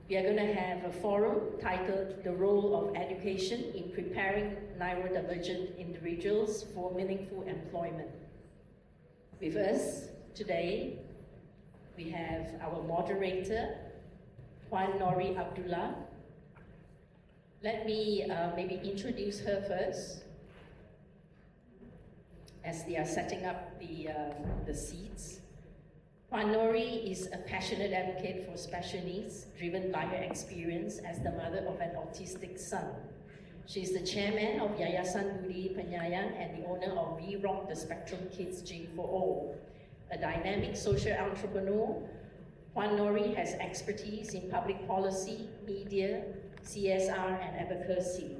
We are going to have a forum titled The Role of Education in Preparing Neurodivergent Individuals for Meaningful Employment. With us today, we have our moderator, Nori Abdullah. Let me maybe introduce her first, as they are setting up the seats. Nori is a passionate advocate for special needs, driven by her experience as the mother of an autistic son. She is the chairman of Yayasan Budi Penyayang and the owner of We Rock the Spectrum Kids Gym for All. A dynamic social entrepreneur, Nori has expertise in public policy, media, CSR, and advocacy.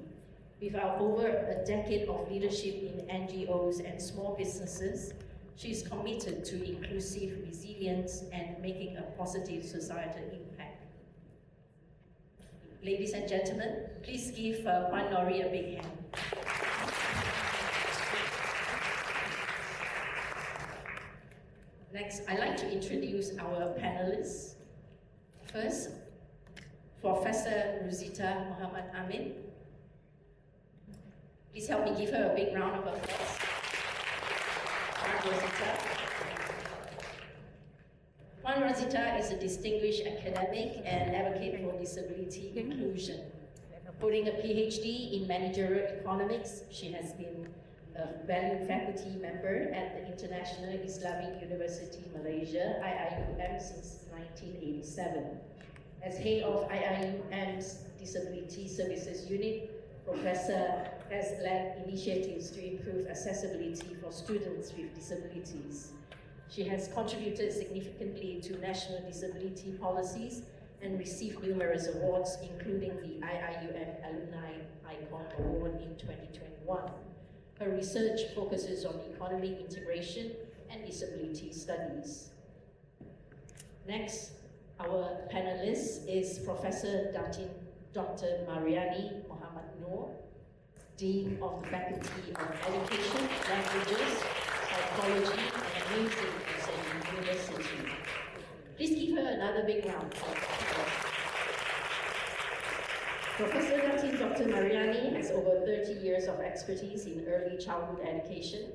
With over a decade of leadership in NGOs and small businesses, she is committed to inclusive resilience and making a positive societal impact. Ladies and gentlemen, please give Nori a big hand. Next, I'd like to introduce our panelists. First, Professor Ruzita Muhammad Amin. Please help me give her a big round of applause. Ruzita is a distinguished academic and advocate for disability inclusion. Holding a PhD in managerial economics, she has been a valued faculty member at the International Islamic University Malaysia, IIUM, since 1987. As head of IIUM's Disability Services Unit, Professor has led initiatives to improve accessibility for students with disabilities. She has contributed significantly to national disability policies and received numerous awards, including the IIUM Alumni Icon Award in 2021. Her research focuses on economic integration and disability studies. Next, our panelist is Professor Datin Dr. Mariani Dean of the Faculty of Education, Languages, Psychology, and Music at SEN University. Please give her another big round of applause. Professor Datin Dr. Mariani has over 30 years of expertise in early childhood education.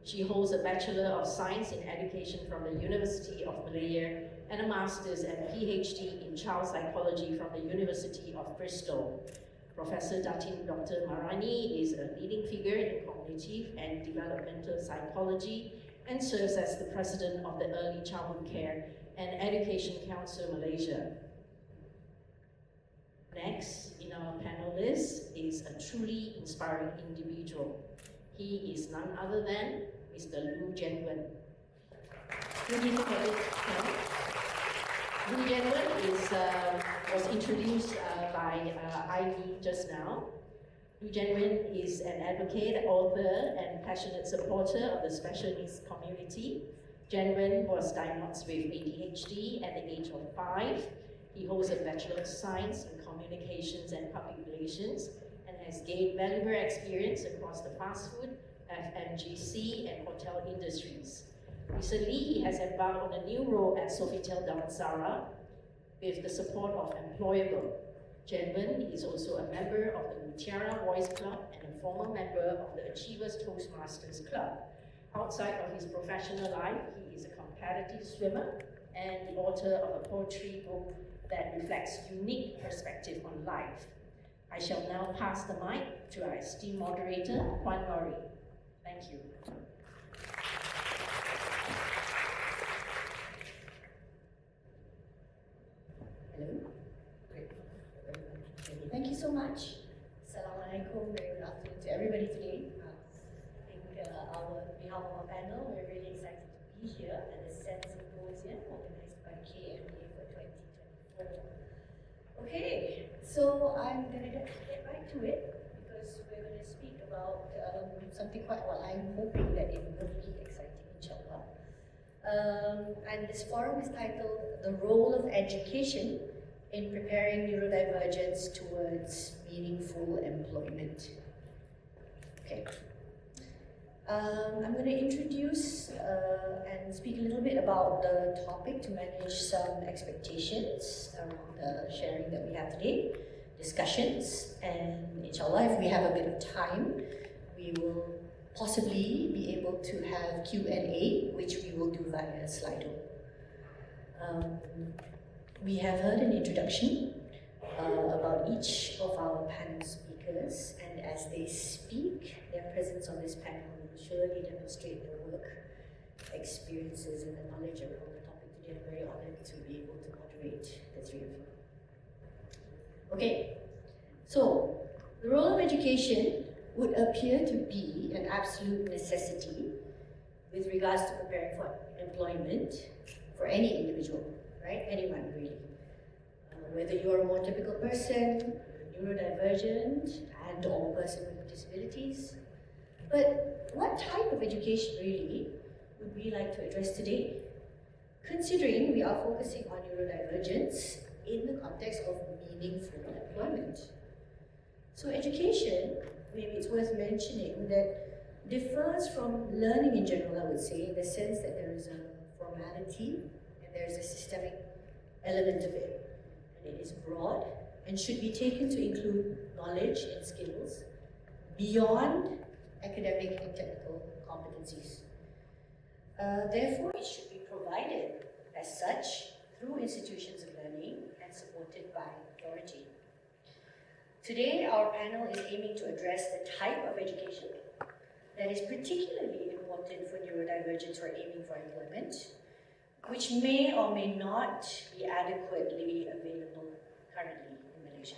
She holds a Bachelor of Science in Education from the University of Malaya and a Master's and PhD in Child Psychology from the University of Bristol. Professor Datin Dr. Mariani is a leading figure in cognitive and developmental psychology and serves as the president of the Early Childhood Care and Education Council Malaysia. Next in our panel list is a truly inspiring individual. He is none other than Mr. Jianwen. Jianwen was introduced by Ivy just now. Jianwen is an advocate, author, and passionate supporter of the special needs community. Jianwen was diagnosed with ADHD at the age of 5. He holds a Bachelor of Science in Communications and Public Relations and has gained valuable experience across the fast food, FMGC, and hotel industries. Recently, he has embarked on a new role at Sofitel Damansara with the support of Employable. Jianwen is also a member of the Mutiara Boys Club and a former member of the Achievers Toastmasters Club. Outside of his professional life, he is a competitive swimmer and the author of a poetry book that reflects unique perspective on life. I shall now pass the mic to our esteemed moderator, Nori. Thank you. Hello. Great. Thank you so much. Assalamualaikum. Very good afternoon to everybody today. I think on behalf of our panel, we're really excited to be here at the SEN Symposium organized by KMA for 2024. Okay, so I'm going to get right to it because we're going to speak about something quite well. I'm hoping that it will be exciting, inshallah. And this forum is titled The Role of Education in Preparing Neurodivergents Towards Meaningful Employment. Okay. I'm going to introduce and speak a little bit about the topic to manage some expectations around the sharing that we have today, discussions, and inshallah, if we have a bit of time, we will possibly be able to have Q&A, which we will do via Slido. We have heard an introduction about each of our panel speakers, and as they speak, their presence on this panel will surely demonstrate their work, experiences, and the knowledge around the topic today. I'm very honored to be able to moderate the three of you. Okay, so the role of education would appear to be an absolute necessity with regards to preparing for employment for any individual, right? Anyone really. Whether you are a more typical person, neurodivergent, and or person with disabilities. But what type of education really would we like to address today? Considering we are focusing on neurodivergence in the context of meaningful employment. So education, maybe it's worth mentioning, that differs from learning in general, I would say, in the sense that there is a formality and there is a systemic element of it. And it is broad and should be taken to include knowledge and skills beyond academic and technical competencies. Therefore, it should be provided as such through institutions of learning and supported by authority. Today, our panel is aiming to address the type of education that is particularly important for neurodivergents who are aiming for employment, which may or may not be adequately available currently in Malaysia.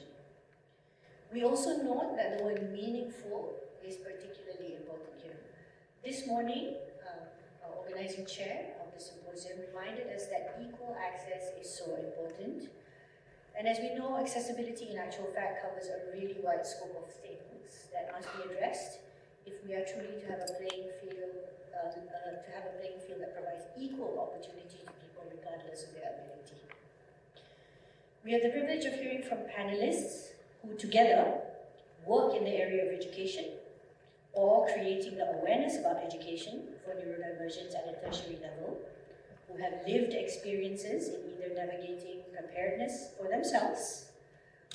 We also note that the word meaningful is particularly important here. This morning, our organizing chair of the symposium reminded us that equal access is so important. And as we know, accessibility in actual fact covers a really wide scope of things that must be addressed if we are truly to have a playing field that provides equal opportunity to people regardless of their ability. We have the privilege of hearing from panelists who together work in the area of education or creating the awareness about education for neurodivergents at a tertiary level, who have lived experiences in either navigating preparedness for themselves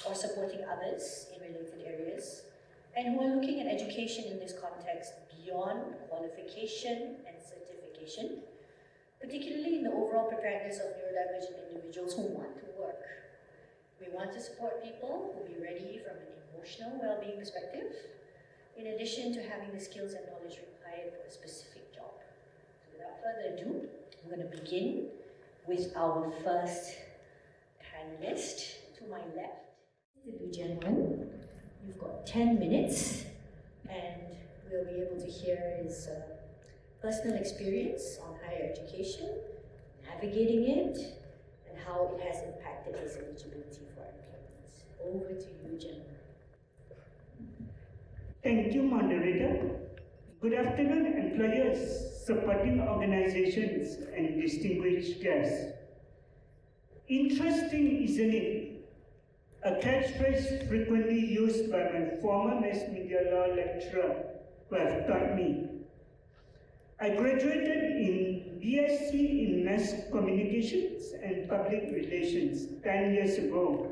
or supporting others in related areas, and who are looking at education in this context beyond qualification and certification, particularly in the overall preparedness of neurodivergent individuals who want to work. We want to support people who will be ready from an emotional well-being perspective, in addition to having the skills and knowledge required for a specific job. So without further ado, I'm going to begin with our first panelist. To my left, Jianwen. You've got 10 minutes, and we'll be able to hear his personal experience on higher education, navigating it, and how it has impacted his eligibility for employment. Over to you, Jianwen. Thank you, Moderator. Good afternoon, employers, supporting organizations, and distinguished guests. Interesting, isn't it? A catchphrase frequently used by my former mass media law lecturer who have taught me. I graduated in BSc in Mass Communications and Public Relations 10 years ago.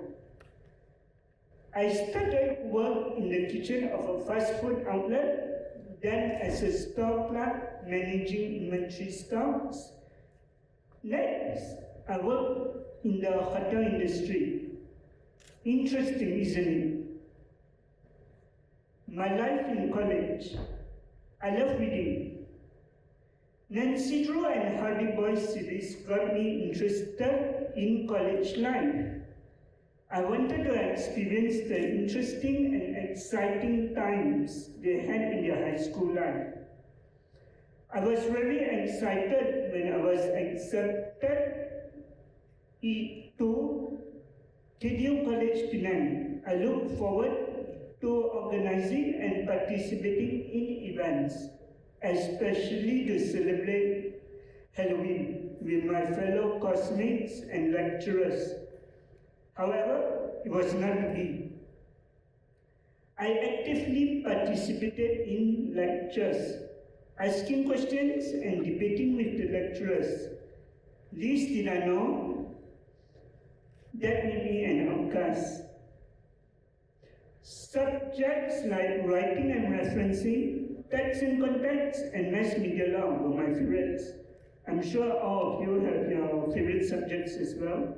I started work in the kitchen of a fast food outlet, then as a store clerk managing inventory stocks. Next, I worked in the hotel industry. Interesting, isn't it? My life in college. I love reading. Nancy Drew and Hardy Boys series got me interested in college life. I wanted to experience the interesting and exciting times they had in their high school life. I was very excited when I was accepted to KDU College Penang. I look forward to organizing and participating in events, especially to celebrate Halloween with my fellow classmates and lecturers. However, it was not to be. I actively participated in lectures. asking questions and debating with the lecturers. Least did I know, that made me an outcast. Subjects like writing and referencing, text and context, and mass media law were my favorites. I'm sure all of you have your favorite subjects as well.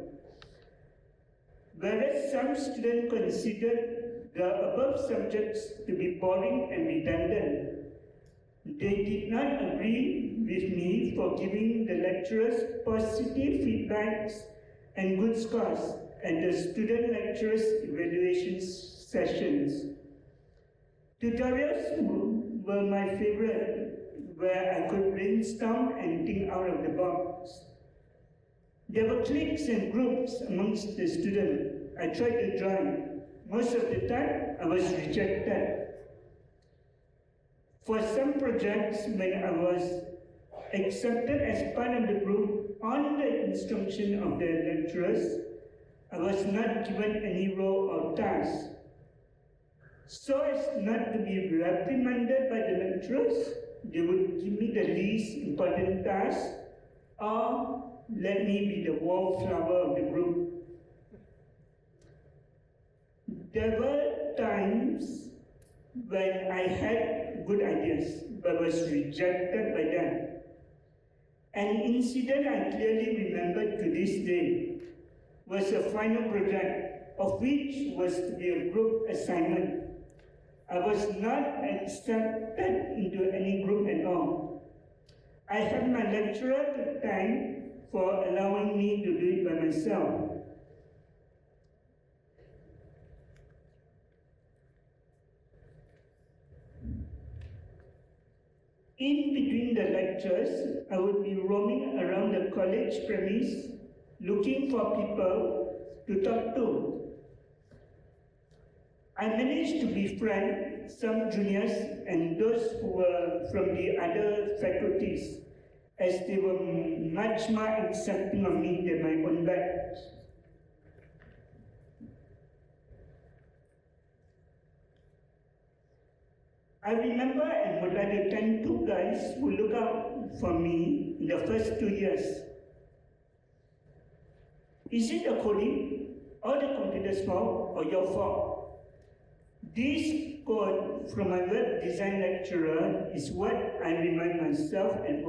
Whereas some students considered the above subjects to be boring and redundant, they did not agree with me for giving the lecturers positive feedbacks and good scores at the student lecturers evaluation sessions. Tutorials were my favorite, where I could brainstorm and think out of the box. There were cliques and groups amongst the students. I tried to join. Most of the time, I was rejected. For some projects, when I was accepted as part of the group on the instruction of the lecturers, I was not given any role or task. So as not to be reprimanded by the lecturers, they would give me the least important task or let me be the wallflower of the group. There were times when I had good ideas but was rejected by them. An incident I clearly remember to this day was a final project, of which was to be a group assignment. I was not accepted into any group at all. I had my lecturer to thank for allowing me to do it by myself. In between the lectures, I would be roaming around the college premise looking for people to talk to. I managed to befriend some juniors and those who were from the other faculties, as they were much more accepting of me than my own batch. I remember and would like to thank two guys who looked out for me in the first 2 years. Is it the coding or the computer's fault or your fault? This quote from my web design lecturer is what I remind myself and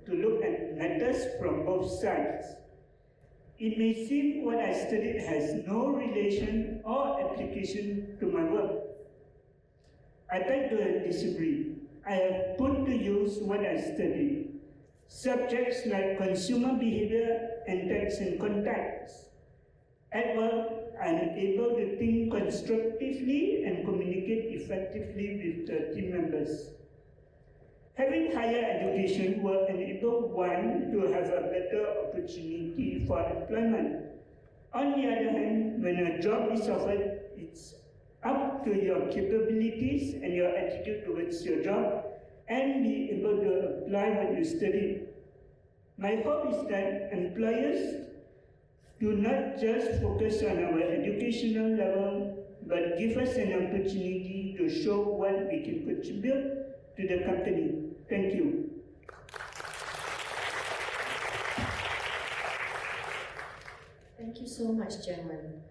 to look at matters from both sides. It may seem what I studied has no relation or application to my work. I beg to disagree. I have put to use what I studied. Subjects like consumer behavior and text and context. At work, I am able to think constructively and communicate effectively with the team members. Having higher education will enable one to have a better opportunity for employment. On the other hand, when a job is offered, it's up to your capabilities and your attitude towards your job and be able to apply what you studied. My hope is that employers do not just focus on our educational level, but give us an opportunity to show what we can contribute to the company. Thank you. Thank you so much, Jianwen.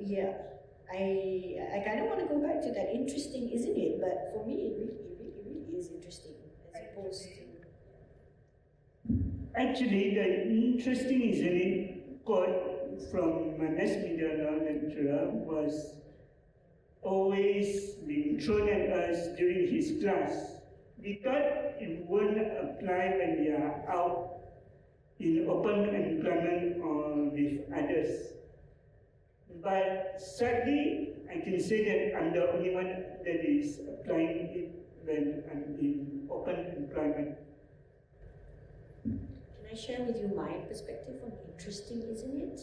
Yeah, I kind of want to go back to that interesting, isn't it? But for me, it really is interesting, as opposed to... Actually, the interesting, isn't it, quote from my mass media law lecturer was always being thrown at us during his class. We thought it wouldn't apply when we are out in open employment or with others. But sadly, I can say that I'm the only one that is applying it when I'm in open employment. Can I share with you my perspective on interesting, isn't it?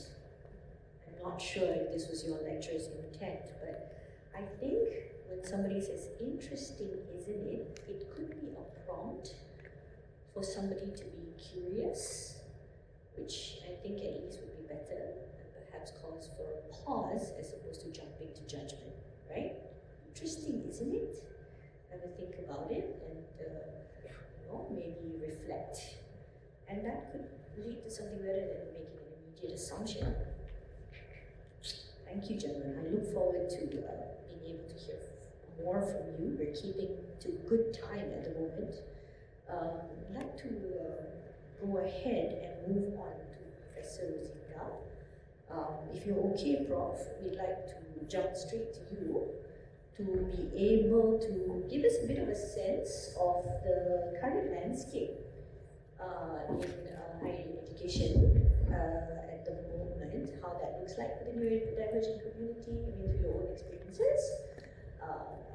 I'm not sure if this was your lecturer's intent, but I think when somebody says interesting, isn't it, it could be a prompt for somebody to be curious, which I think at least would be better, and perhaps calls for a pause as opposed to jumping to judgment. right? Interesting, isn't it? Have a think about it and maybe reflect. And that could lead to something better than making an immediate assumption. Thank you, Jianwen. I look forward to being able to hear more from you. We're keeping to good time at the moment. I'd like to go ahead and move on to Professor Ruzita. If you're okay, Prof, we'd like to jump straight to you to be able to give us a bit of a sense of the current landscape in higher education at the moment, how that looks like for the neurodivergent community, I mean, through your own experiences,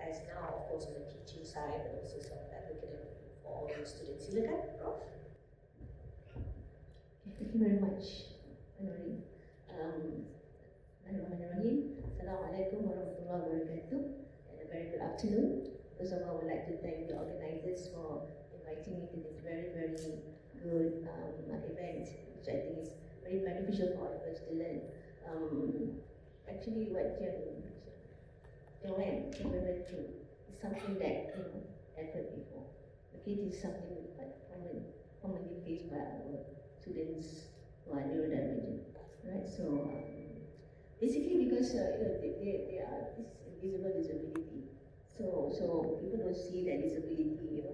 as now, of course, on the teaching side, but also some advocate for all the students. Silakan, Prof. Thank you very much, Nori. Assalamualaikum warahmatullahi wabarakatuh, and a very good afternoon. First of all, I would like to thank the organizers for inviting me to this very, very good event, which I think is very beneficial for all of us to learn. Actually, what Jianwen went through is something that I've heard before. Okay, this is something that commonly faced by our students who are neurodivergent, right? So basically, because they are this invisible disability, so people don't see that disability,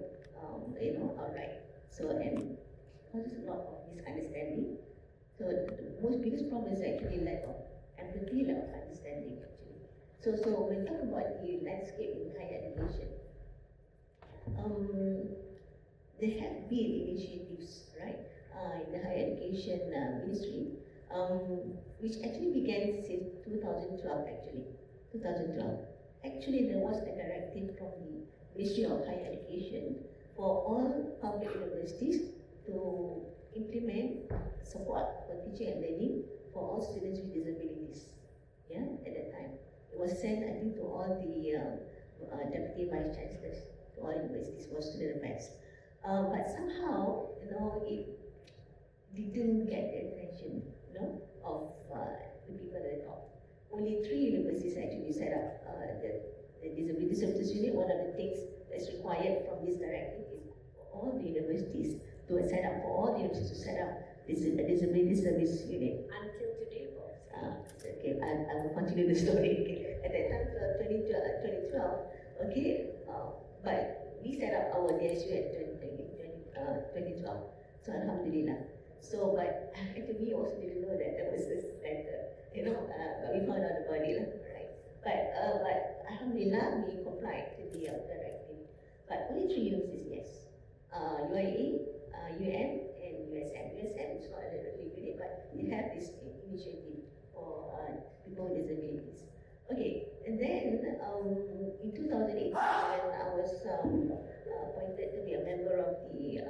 outright. So and causes a lot of misunderstanding. So the most biggest problem is actually lack of empathy, lack of understanding actually. So when we talk about the landscape in higher education, there have been initiatives, right, in the higher education ministry, which actually began since 2012 actually. 2012. Actually, there was a directive from the Ministry of Higher Education for all public universities to implement support for teaching and learning for all students with disabilities. Yeah, at that time. It was sent, I think, to all the deputy vice chancellors, to all universities for student affairs. But somehow, it didn't get the attention, of the people at the top. Only 3 universities actually set up the disability services unit. One of the things that's required from this directive is for all the universities to set up, to set up this disability service unit. Until today, Prof. Okay, I will continue the story. Okay. At that time, 2012, okay, but we set up our DSU at 2012. So Alhamdulillah. So, but actually we also didn't know that there was this center, but we found out about it, right? But Alhamdulillah, we complied to the directive. But only 3 universities, yes. UIA, UM, and USM. USM is not a unit, but we have this initiative for people with disabilities. Okay, and then in 2018, when I was appointed to be a member of the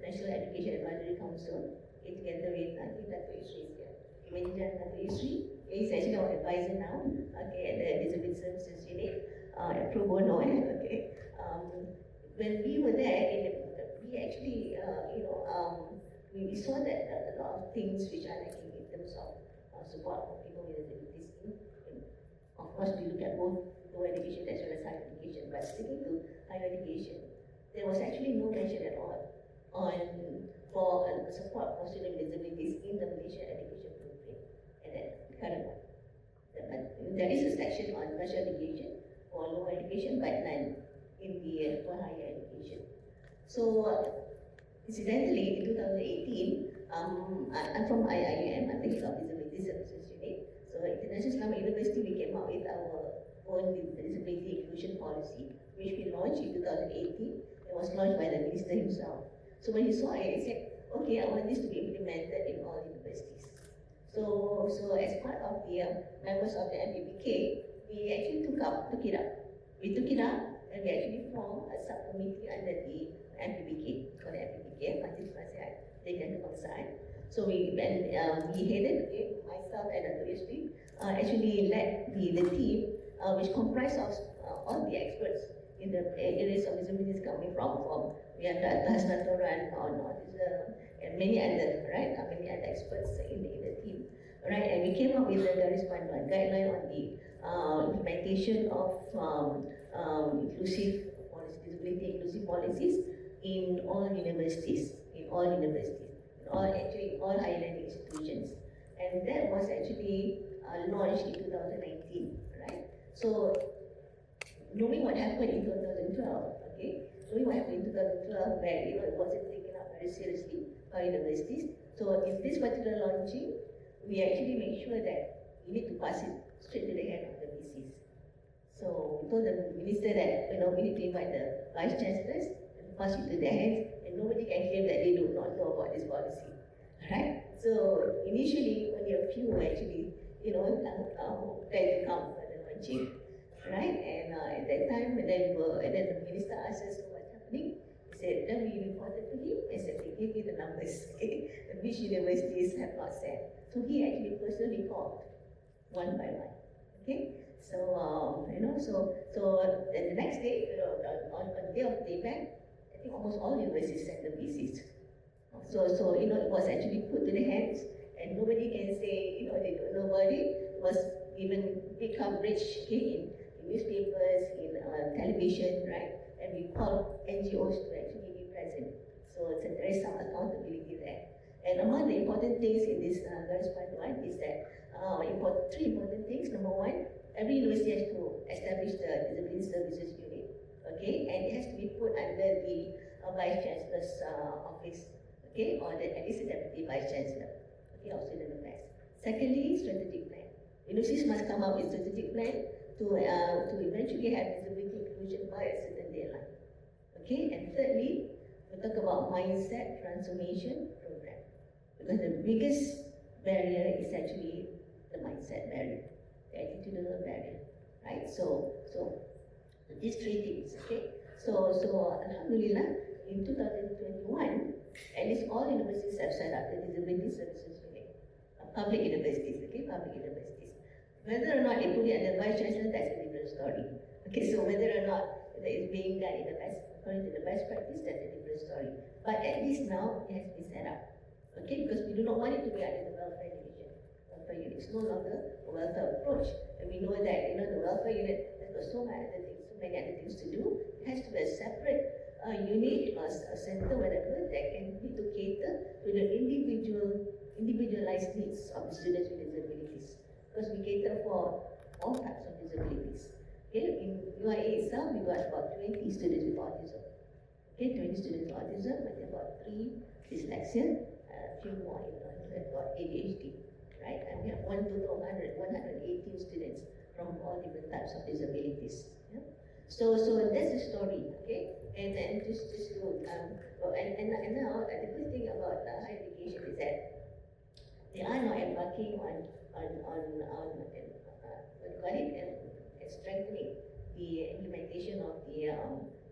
National Education Advisory Council, together with, I think, Dr. Isri is here. Dr. Isri is actually our advisor now, okay, at the Disability Services Unit, at Pro Bono, okay. When we were there, we actually, we saw that a lot of things which are lacking in terms of support for people with disabilities. Of course, we look at both lower education as well as higher education, but sticking to higher education, there was actually no mention at all for support for student with disabilities in the Malaysian education program at the current one. There is a section on special education for lower education, but none in the for higher education. So incidentally, in 2018, I'm from IIUM, I'm thinking of Disability Services Unit. So International Islamic University, we came up with our own disability inclusion policy, which we launched in 2018. It was launched by the minister himself. So when he saw it, he said, okay, I want this to be implemented in all universities. So as part of the members of the MPPK, we actually took it up. We took it up and we actually formed a subcommittee under the MPPK, called the MPPK, So we headed it, myself and Dr. Isri, actually led the team, which comprised of all the experts in the areas of disabilities coming from we have Abdullah and many other, right? Many other experts in the team, right? And we came up with the guideline on the implementation of inclusive policies, disability inclusive policies in all universities, actually all higher learning institutions. And that was actually launched in 2019, right? So, knowing what happened in 2012, okay? Knowing what happened in 2012, where it wasn't taken up very seriously by universities. So, in this particular launching, we actually make sure that we need to pass it straight to the hand of the VCs. So, we told the minister that we need to invite the vice chancellors and pass it to their hands, and nobody can claim that they do not know about this policy, right? So, initially, only a few actually, tried to come for the launching. Right, and at that time, and then the minister asked us what's happening. He said, then we reported to him. I said, give me the numbers, okay, which universities have not said. So he actually personally called one by one, okay. So then the next day, on the day of the event, I think almost all universities sent the VCs. So it was actually put to the hands, and nobody can say they don't know about it. It was even big coverage in newspapers, in television, right? And we call NGOs to actually be present. So there is some accountability there. And among the important things in this Garis Panduan is that three important things. Number one, every university has to establish the Disability Services Unit, okay? And it has to be put under the Vice Chancellor's office, okay? Or at least the Deputy Vice Chancellor, okay, of Student Affairs. Secondly, strategic plan. Universities must come up with strategic plan to eventually have disability inclusion by a certain deadline. Okay, and thirdly, we talk about mindset transformation program. Because the biggest barrier is actually the mindset barrier, the attitudinal barrier, right? So these three things, okay? So Alhamdulillah, in 2021, at least all universities have set up the Disability Services Unit, public universities, okay, public universities. Whether or not they put it under Vice Chancellor, that's a different story. Okay, so whether or not that is being done in the best, according to the best practice, that's a different story. But at least now it has been set up. Okay, because we do not want it to be under the welfare division. Welfare unit is no longer a welfare approach. And we know that the welfare unit has got so many other things to do. It has to be a separate unit or a center, whatever, that can need to cater to the individualized needs of the students with disabilities. Because we cater for all types of disabilities. Okay, in UIA itself, we got about 20 students with autism. Okay, 20 students with autism, but about 3 dyslexia, a few more got ADHD, right? And we have one total of 118 students from all different types of disabilities. Yeah? So that's the story, okay? And just to and now the good thing about higher education is that they are now embarking on strengthening the implementation of the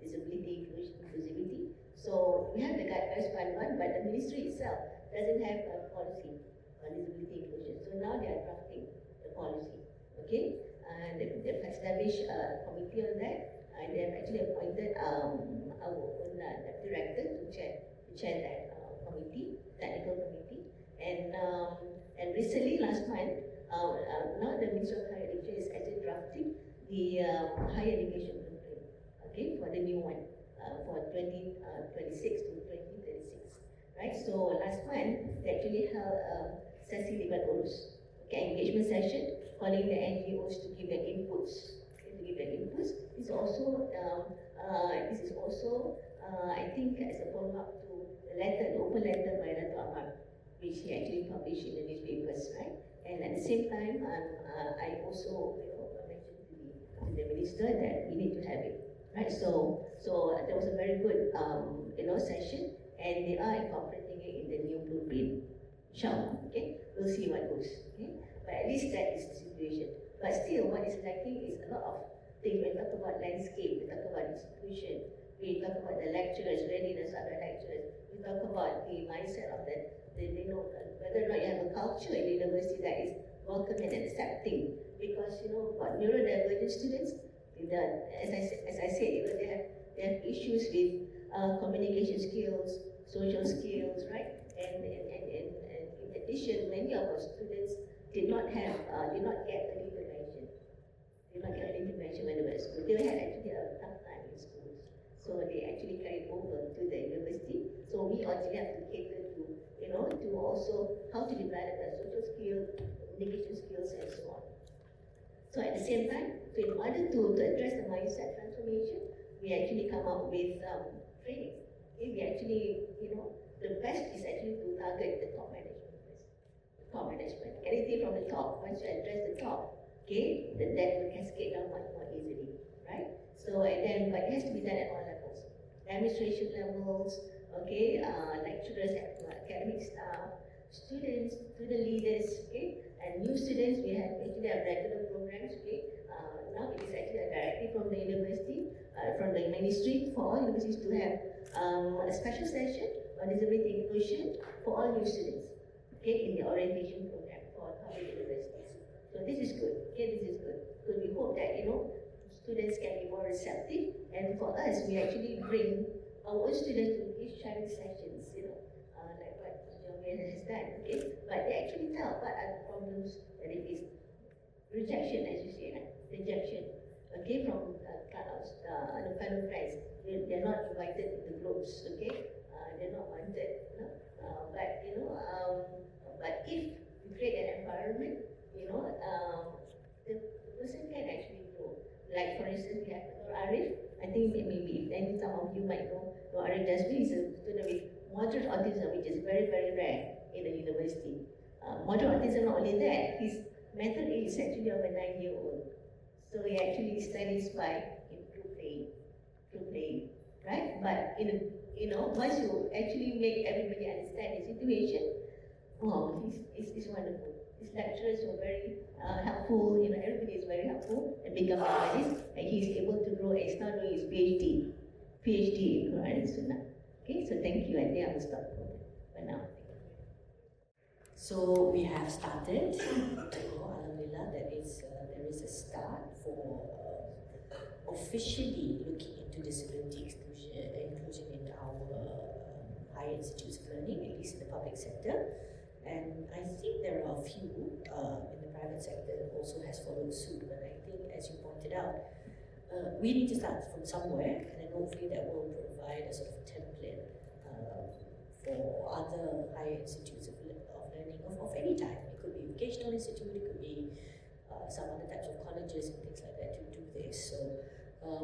disability inclusivity. So we have the guidelines by one, but the ministry itself doesn't have a policy on disability inclusion. So now they are drafting the policy. Okay, and they've established a committee on that, and they have actually appointed our own Rector to chair that committee, technical committee. And recently, last month, now the Ministry of Higher Education is actually drafting the higher education blueprint, okay, for the new one, for 2026 to 2036, right? So last month, they actually held a SEGi engagement session, calling the NGOs to give their inputs. This is also, I think, as a follow-up to the letter, the open letter by Dato' Amin, which he actually published in the newspapers, right? And at the same time, I also mentioned to the minister that we need to have it, right? So that was a very good session, and they are incorporating it in the new blueprint. Inshallah, okay? We'll see what goes, okay? But at least that is the situation. But still, what is lacking is a lot of things. We talk about landscape, we talk about institution, we talk about the lecturers, readiness of the lecturers, we talk about the mindset of whether or not you have a culture in the university that is welcoming and accepting. Because about neurodivergent students, as I said, they have issues with communication skills, social skills, right? And in addition, many of our students did not get early intervention. did not get any intervention when they were at school. They had actually a tough time in schools. So they actually carried over to the university. So we actually have to cater to, to also how to develop their social skills, communication skills, and so on. So at the same time, so in order to address the mindset transformation, we actually come up with training. Okay, we actually, the best is actually to target the top management first. Top management. Anything from the top, once you address the top, okay, then that will cascade down much more easily, right? So but it has to be done at all levels. Administration levels, okay, lecturers, academic staff, students, student leaders, okay, and new students, we actually have regular programs, okay. Now it is actually a directive from the university, from the ministry, for all universities to have a special session on disability inclusion for all new students, okay, in the orientation program for public universities. So this is good, okay, this is good. So we hope that, students can be more receptive, and for us, we actually bring our own students to these sharing sessions, like what Jianwen has done, okay? But they actually tell what are the problems that they face. Rejection, as you say, right? Rejection, okay, from the fellow friends. They're not invited to the groups, okay? They're not wanted, but if you create an environment, the person can actually grow. Like for instance, we have Arif. I think maybe if some of you might know, Arif Jasmine is a student with moderate autism, which is very, very rare in the university. Moderate autism, not only that, his mental age is actually of a 9-year-old. So he actually studies by through playing, right? But once you actually make everybody understand the situation, wow, it's wonderful. His lecturers were very helpful, everybody is very helpful and become artists, and he's able to grow and he's now doing his PhD in Quran and Sunnah. Okay, so thank you. I think I will stop for now. So we have started, Alhamdulillah, there is a start for officially looking into disability inclusion in our higher institutes of learning, at least in the public sector. And I think there are a few in the private sector that also has followed suit, but I think, as you pointed out, we need to start from somewhere, and then hopefully that will provide a sort of template for other higher institutes of learning of any type. It could be vocational institute, it could be some other types of colleges and things like that to do this. So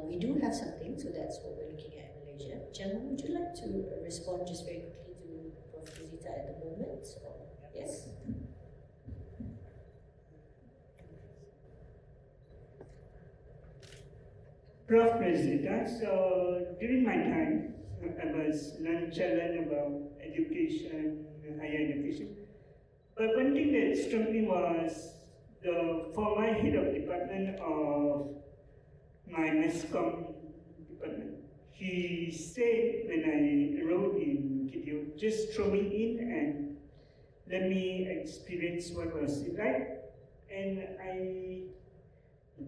we do have something, so that's what we're looking at in Malaysia. Jianwen, would you like to respond just very quickly to Prof. Ruzita at the moment? Or, yes? Prof. Ruzita, so during my time, I was nonchalant about education, higher education. But one thing that struck me was the former head of department of my mass comm department. He said when I enrolled in KTO, just throw me in and let me experience what was it like. And I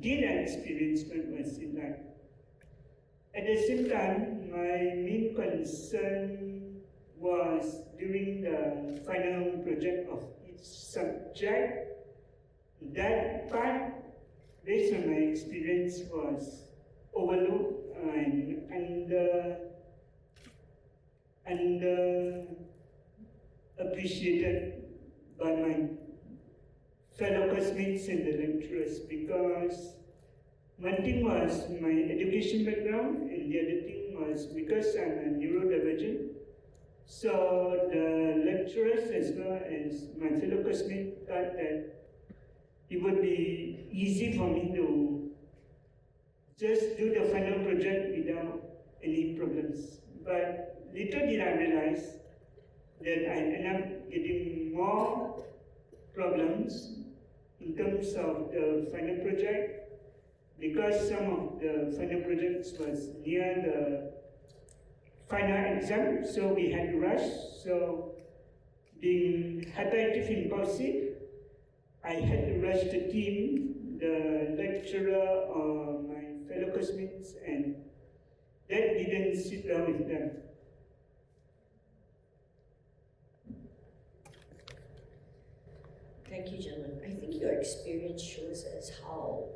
did experience what was it like. At the same time, my main concern was during the final project of each subject, that part, based on my experience, was overlooked and appreciated by my fellow classmates and the lecturers, because one thing was my education background, and the other thing was because I'm a neurodivergent. So the lecturers as well as my fellow classmates thought that it would be easy for me to just do the final project without any problems. But little did I realize that I end up getting more problems in terms of the final project, because some of the final projects was near the final exam, so we had to rush. So being hyperactive impulsive, I had to rush the team, the lecturer, or my fellow classmates, and that didn't sit well with them. Thank you, Jianwen. I think your experience shows us how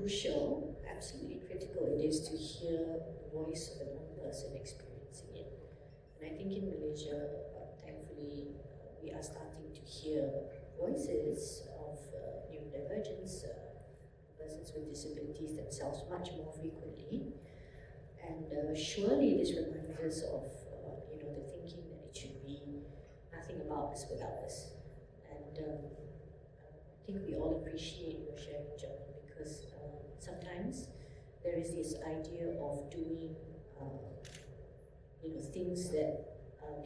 crucial, absolutely critical it is to hear the voice of another person experiencing it. And I think in Malaysia, thankfully, we are starting to hear voices of neurodivergents, persons with disabilities themselves much more frequently. And surely this reminds us of the thinking that it should be nothing about us without us. And I think we all appreciate your sharing, John, because sometimes there is this idea of doing things that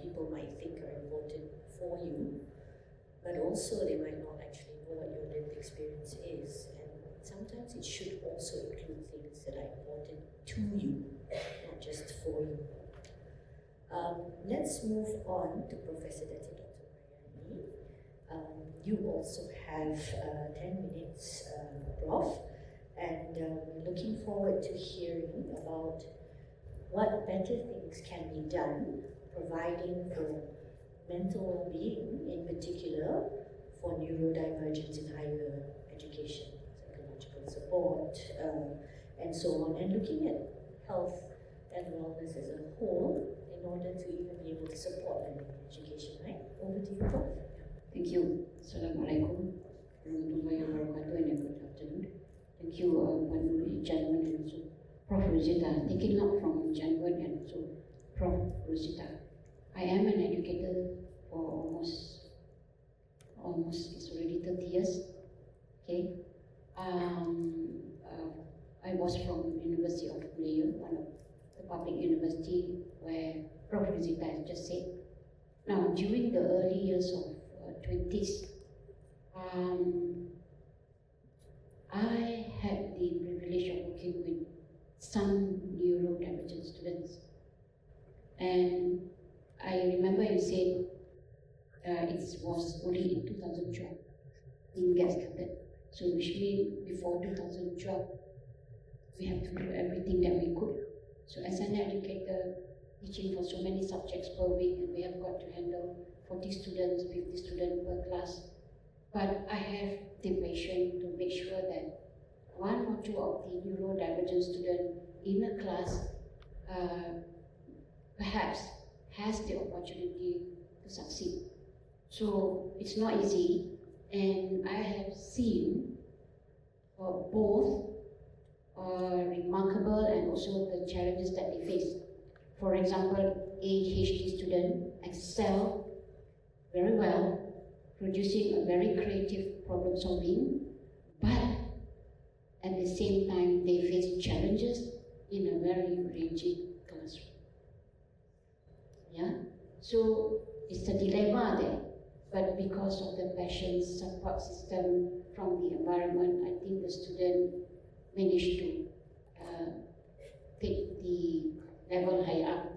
people might think are important for you, but also they might not actually know what your lived experience is. And sometimes it should also include things that are important to you, not just for you. Let's move on to Professor Datin, Dr. Mariani. You also have 10 minutes, Prof, and looking forward to hearing about what better things can be done, providing for mental well-being, in particular for neurodivergents in higher education, psychological support, and so on, and looking at health and wellness as a whole in order to even be able to support learning and education, right? Over to you, Prof. Thank you. Assalamualaikum warahmatullahi wabarakatuh, and good afternoon. Thank you, Nori, Jianwen, and also Prof. Ruzita, taking up from Jianwen and also Prof. Ruzita. I am an educator for almost it's already 30 years. Okay. I was from University of Malaysia, one of the public university where Prof. Ruzita has just said. Now, during the early years of 20s, I had the privilege of working with some neurodivergent students. And I remember you said it was only in 2012 didn't get started. So which means before 2012, we have to do everything that we could. So as an educator, teaching for so many subjects per week, and we have got to handle 40 students, 50 students per class. But I have the patience to make sure that one or two of the neurodivergent students in a class perhaps has the opportunity to succeed. So it's not easy, and I have seen both remarkable and also the challenges that they face. For example, ADHD student excel very well, producing a very creative problem solving, but at the same time they face challenges in a very rigid classroom. Yeah, so it's a dilemma there, but because of the passion support system from the environment, I think the student managed to take the level high up.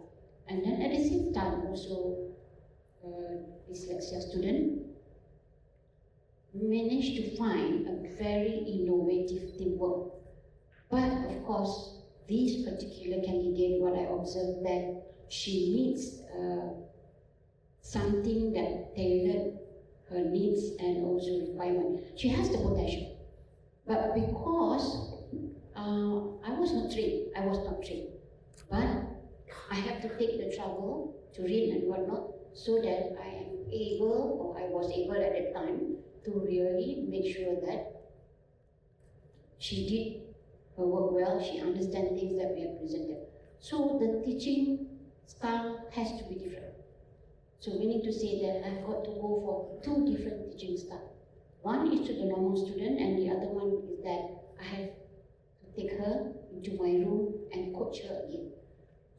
And then at the same time also dyslexia student managed to find a very innovative teamwork. But of course, this particular candidate, what I observed that she needs something that tailored her needs and also requirement. She has the potential, but because I was not trained, but I have to take the trouble to read and whatnot, so that I am able, or I was able at that time, to really make sure that she did her work well, she understands things that we have presented. So the teaching style has to be different. So meaning to say that I've got to go for two different teaching styles. One is to the normal student, and the other one is that I have to take her into my room and coach her again.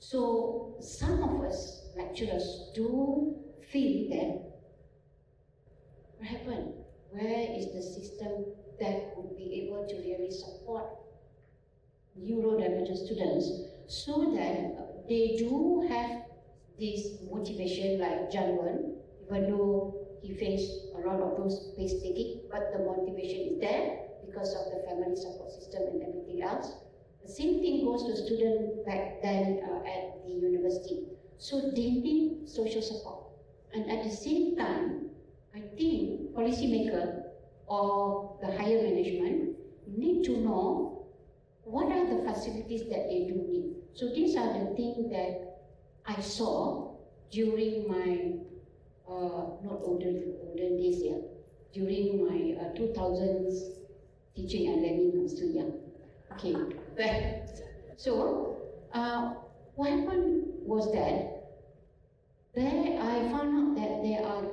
So some of us lecturers do feel that what happened? Where is the system that would be able to really support neurodivergent students so that they do have this motivation like Jianwen, even though he faced a lot of those pace-taking, but the motivation is there because of the family support system and everything else. The same thing goes to students back then at the university. So they need social support. And at the same time, I think policymaker or the higher management need to know what are the facilities that they do need? So these are the things that I saw during my, not olden days, yeah, during my 2000s teaching and learning. I'm still young. Okay, so what happened was that there I found out that there are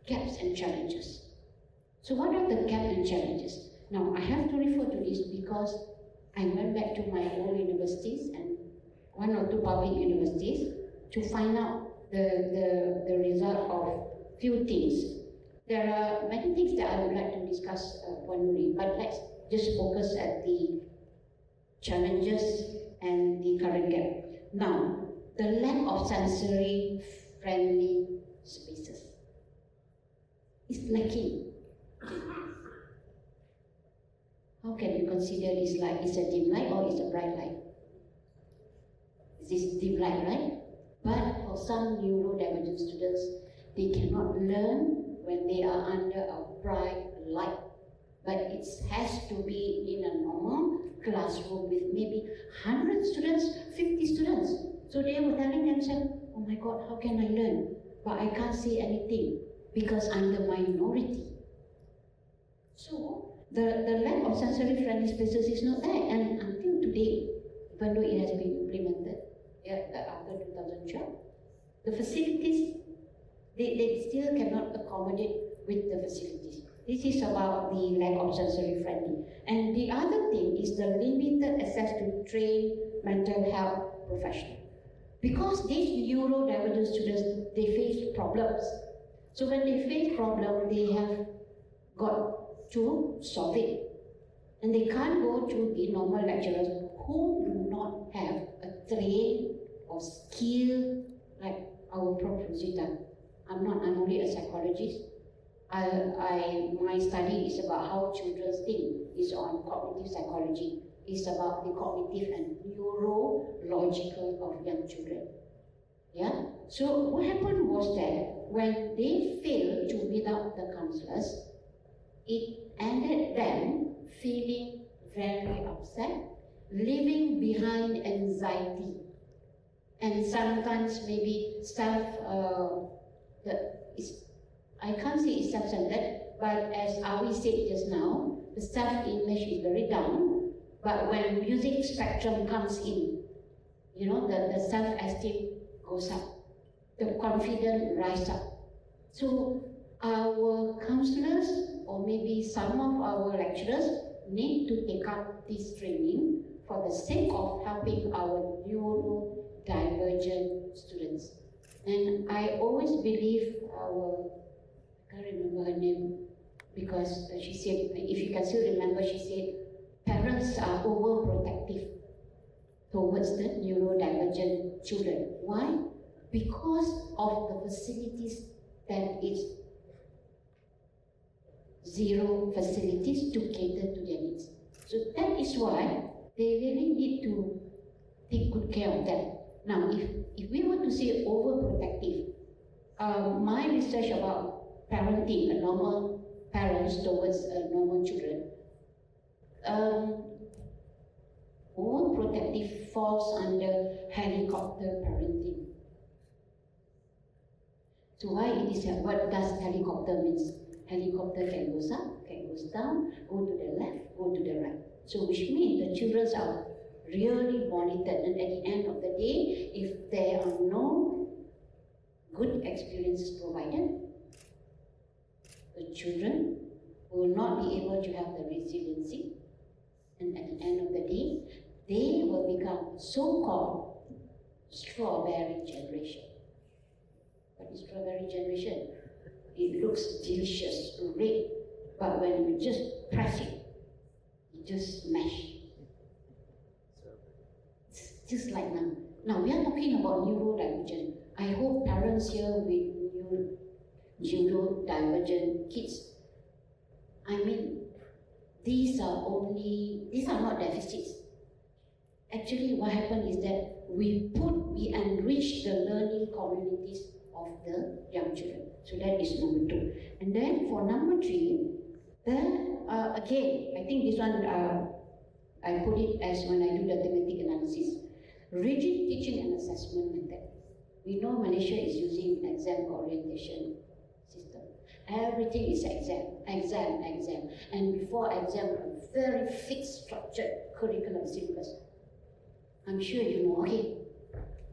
gaps and challenges. So what are the gaps and challenges? Now I have to refer to this because I went back to my old universities and one or two public universities to find out the result of few things. There are many things that I would like to discuss, Nori, but let's just focus at the challenges and the current gap. Now, the lack of sensory friendly spaces is lacking. How can you consider this light? Is a dim light or is a bright light? This is dim light, right? But for some neurodivergent students, they cannot learn when they are under a bright light. But it has to be in a normal classroom with maybe 100 students, 50 students. So they were telling themselves, oh my God, how can I learn? But I can't see anything because I'm the minority. So the lack of sensory friendly spaces is not there. And until today, even though it has been implemented after 2012, the facilities, they still cannot accommodate with the facilities. This is about the lack of sensory friendly. And the other thing is the limited access to trained mental health professionals. Because these neurodivergent students, they face problems. So when they face problems, they have got to solve it. And they can't go to the normal lecturers who do not have a trained or skill like our Prof. Ruzita. I'm only a psychologist. My study is about how children think. It's on cognitive psychology. It's about the cognitive and neurological of young children. Yeah? So what happened was that when they failed to meet up the counselors, it ended them feeling very upset, leaving behind anxiety, and sometimes maybe I can't say it's self-centered, but as Awi said just now, the self-image is very down. But when music spectrum comes in, the self-esteem goes up, the confidence rises up. So our counselors, or maybe some of our lecturers, need to take up this training for the sake of helping our neurodivergent students. And I always believe I can't remember her name, because she said, if you can still remember, she said, parents are overprotective towards the neurodivergent children. Why? Because of the facilities that is zero facilities to cater to their needs. So that is why they really need to take good care of them. Now, if we were to say overprotective, my research about parenting, a normal parents towards normal children, overprotective falls under helicopter parenting. So why it is what does helicopter means? Helicopter can go up, can go down, go to the left, go to the right. So which means the children are really monitored, and at the end of the day, if there are no good experiences provided, the children will not be able to have the resiliency, and at the end of the day, they will become so-called strawberry generation. What is strawberry generation? It looks delicious, red, but when you just press it, it just smash. It's just like now. Now we are talking about neurodivergent. I hope parents here with neurodivergent kids, these are not deficits. Actually, what happened is that we enrich the learning communities of the young children. So that is number 2. And then for number 3, again, I think this one I put it as when I do the thematic analysis. Rigid teaching and assessment method. We know Malaysia is using exam orientation system. Everything is exam, exam, exam. And before exam, a very fixed structured curriculum syllabus. I'm sure you know, okay,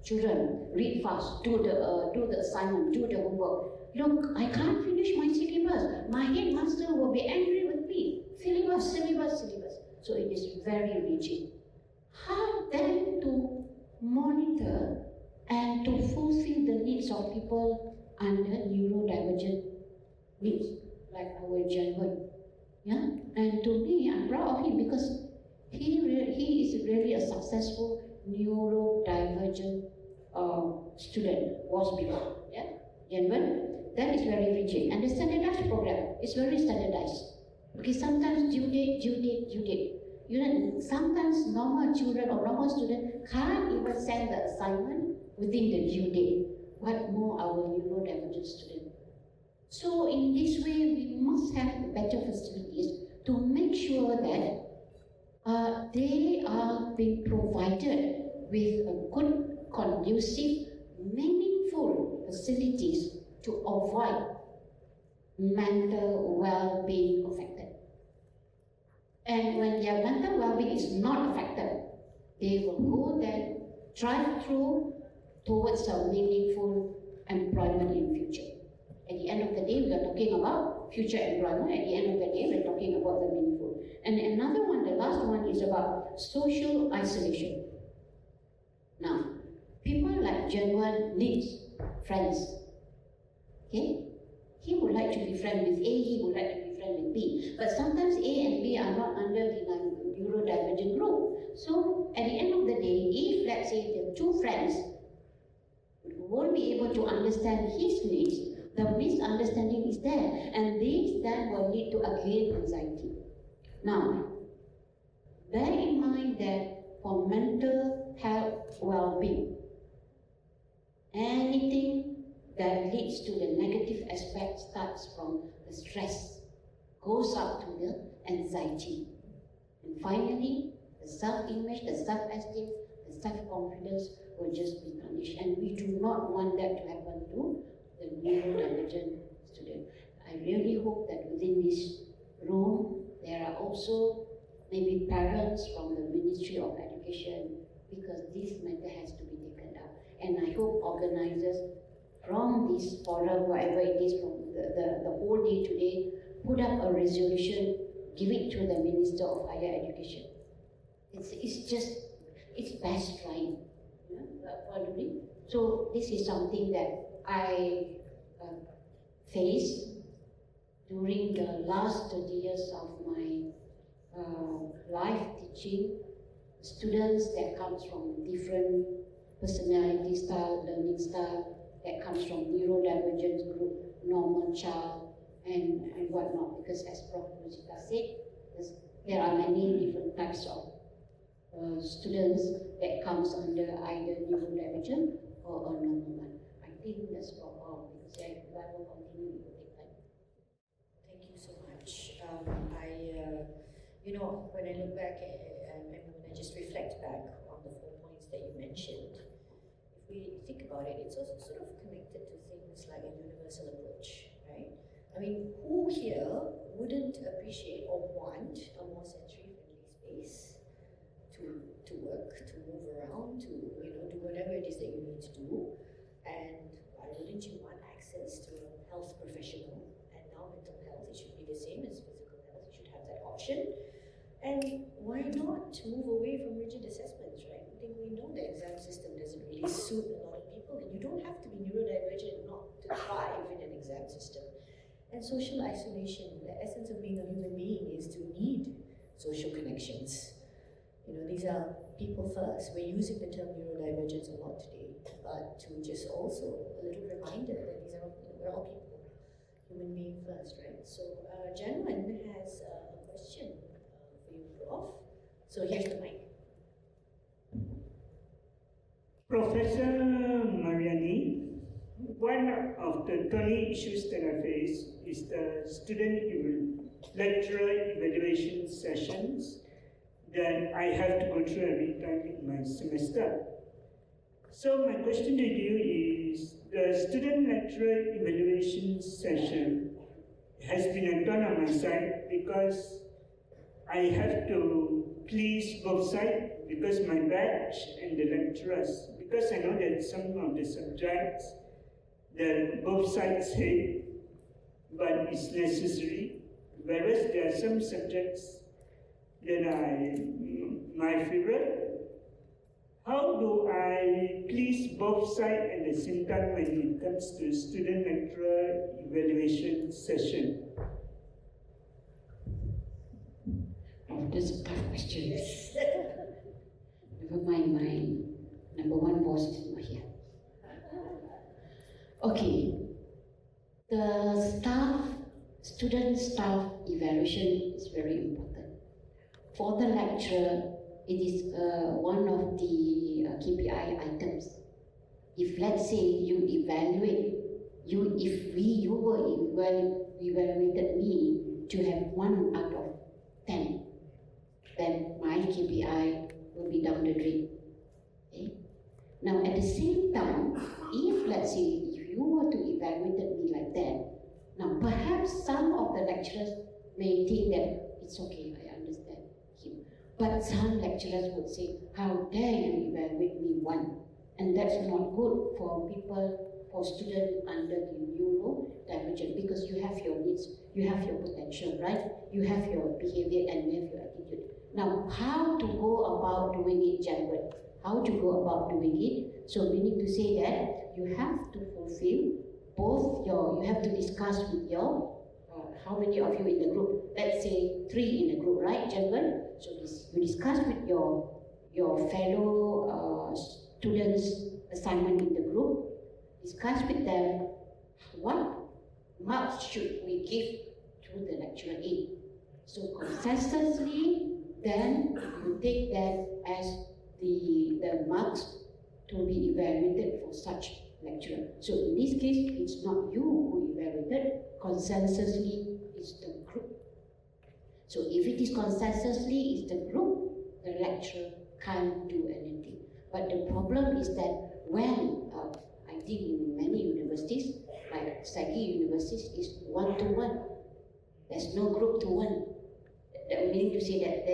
children, read fast, do the assignment, do the homework. Look, I can't finish my syllabus. My headmaster will be angry with me. Syllabus, syllabus, syllabus. So it is very rigid. How then to monitor and to fulfill the needs of people under neurodivergent needs, like our Jianwen. Yeah? And to me, I'm proud of him because he is really a successful neurodivergent student, was before. Yeah? Jianwen, that is very rigid. And the standardized program is very standardized. Okay, sometimes due date. You know, sometimes normal children or normal students can't even send the assignment within the due date. What more our neurodivergent students? So in this way, we must have better facilities to make sure that they are being provided with a good, conducive, meaningful facilities to avoid mental well-being affected. And when their mental well-being is not affected, they will go then drive through towards a meaningful employment in future. At the end of the day, we are talking about future employment. At the end of the day, we are talking about the meaningful. And another one, the last one, is about social isolation. Now, people like Jianwen needs friends. Okay? He would like to be friends with A, he would like to be friends with B. But sometimes A and B are not under the neurodivergent group. So at the end of the day, if let's say the two friends won't be able to understand his needs, the misunderstanding is there. And this then will lead to again anxiety. Now, bear in mind that for mental health well-being, anything that leads to the negative aspect starts from the stress, goes up to the anxiety. And finally, the self-image, the self-esteem, the self-confidence will just be tarnished. And we do not want that to happen to the neurodivergent student. I really hope that within this room, there are also maybe parents from the Ministry of Education, because this matter has to be taken up. And I hope organizers from this forum, whatever it is, from the whole day today, put up a resolution, give it to the Minister of Higher Education. It's best trying. So this is something that I faced during the last 30 years of my life teaching students that comes from different personality style, learning style, that comes from neurodivergent group, normal child, and whatnot. Because as Prof. Ruzita said, there are many different types of students that comes under either neurodivergent or a normal one. I think that's about all, because I will continue to take time. Thank you so much. When I look back and when I just reflect back on the 4 points that you mentioned, if we think about it, it's also sort of connected to things like a universal approach, right? I mean, who here wouldn't appreciate or want a more sensory-friendly space to work, to move around, to do whatever it is that you need to do? And why wouldn't you want access to a health professional? And now mental health, it should be the same as physical health. You should have that option. And why not move away from rigid assessments, right? I think we know the exam system doesn't really suit a lot of people, and you don't have to be neurodivergent not to thrive in an exam system. And social isolation, the essence of being a human being is to need social connections. These are people first. We're using the term neurodivergence a lot today, but to just also a little reminder that these are, we're all people, human being first, right? So Jianwen has a question for you, Prof. So here's the mic. Professor Mariani, one of the thorny issues that I face is the lecturer evaluation sessions that I have to go through every time in my semester. So my question to you is, the student lecturer evaluation session has been a thorn on my side because I have to please both sides, because my batch and the lecturers, because I know that some of the subjects that both sides hate, but it's necessary, whereas there are some subjects that are my favorite. How do I please both sides at the same time when it comes to student lecturer evaluation session? Oh, that's a tough question. Never mind, my number one boss is not here. Okay, the student staff evaluation is very important. For the lecturer, it is one of the KPI items. If let's say you evaluate, you were evaluated me to have 1 out of 10, then my KPI will be down the drain. Okay? Now at the same time, if let's say if you were to evaluate me like that, now perhaps some of the lecturers may think that it's okay, I understand him. But some lecturers would say, how dare you evaluate me 1? And that's not good for people, for students under the neurodivergent, because you have your needs, you have your potential, right? You have your behavior and you have your attitude. Now, how to go about doing it, Jianwen? How to go about doing it? So meaning to say that you have to fulfill both you have to discuss with your, how many of you in the group? Let's say 3 in the group, right, Jianwen? So you discuss with your fellow students' assignment in the group, discuss with them what marks should we give to the lecturer A. So consensusly, then you take that as the marks to be evaluated for such lecturer. So in this case, it's not you who evaluated, consensusly it's the group. So if it is consensusly it's the group, the lecturer can't do anything. But the problem is that when I think in many universities, like SEGi universities, is 1-to-1. There's no group to 1. That meaning to say that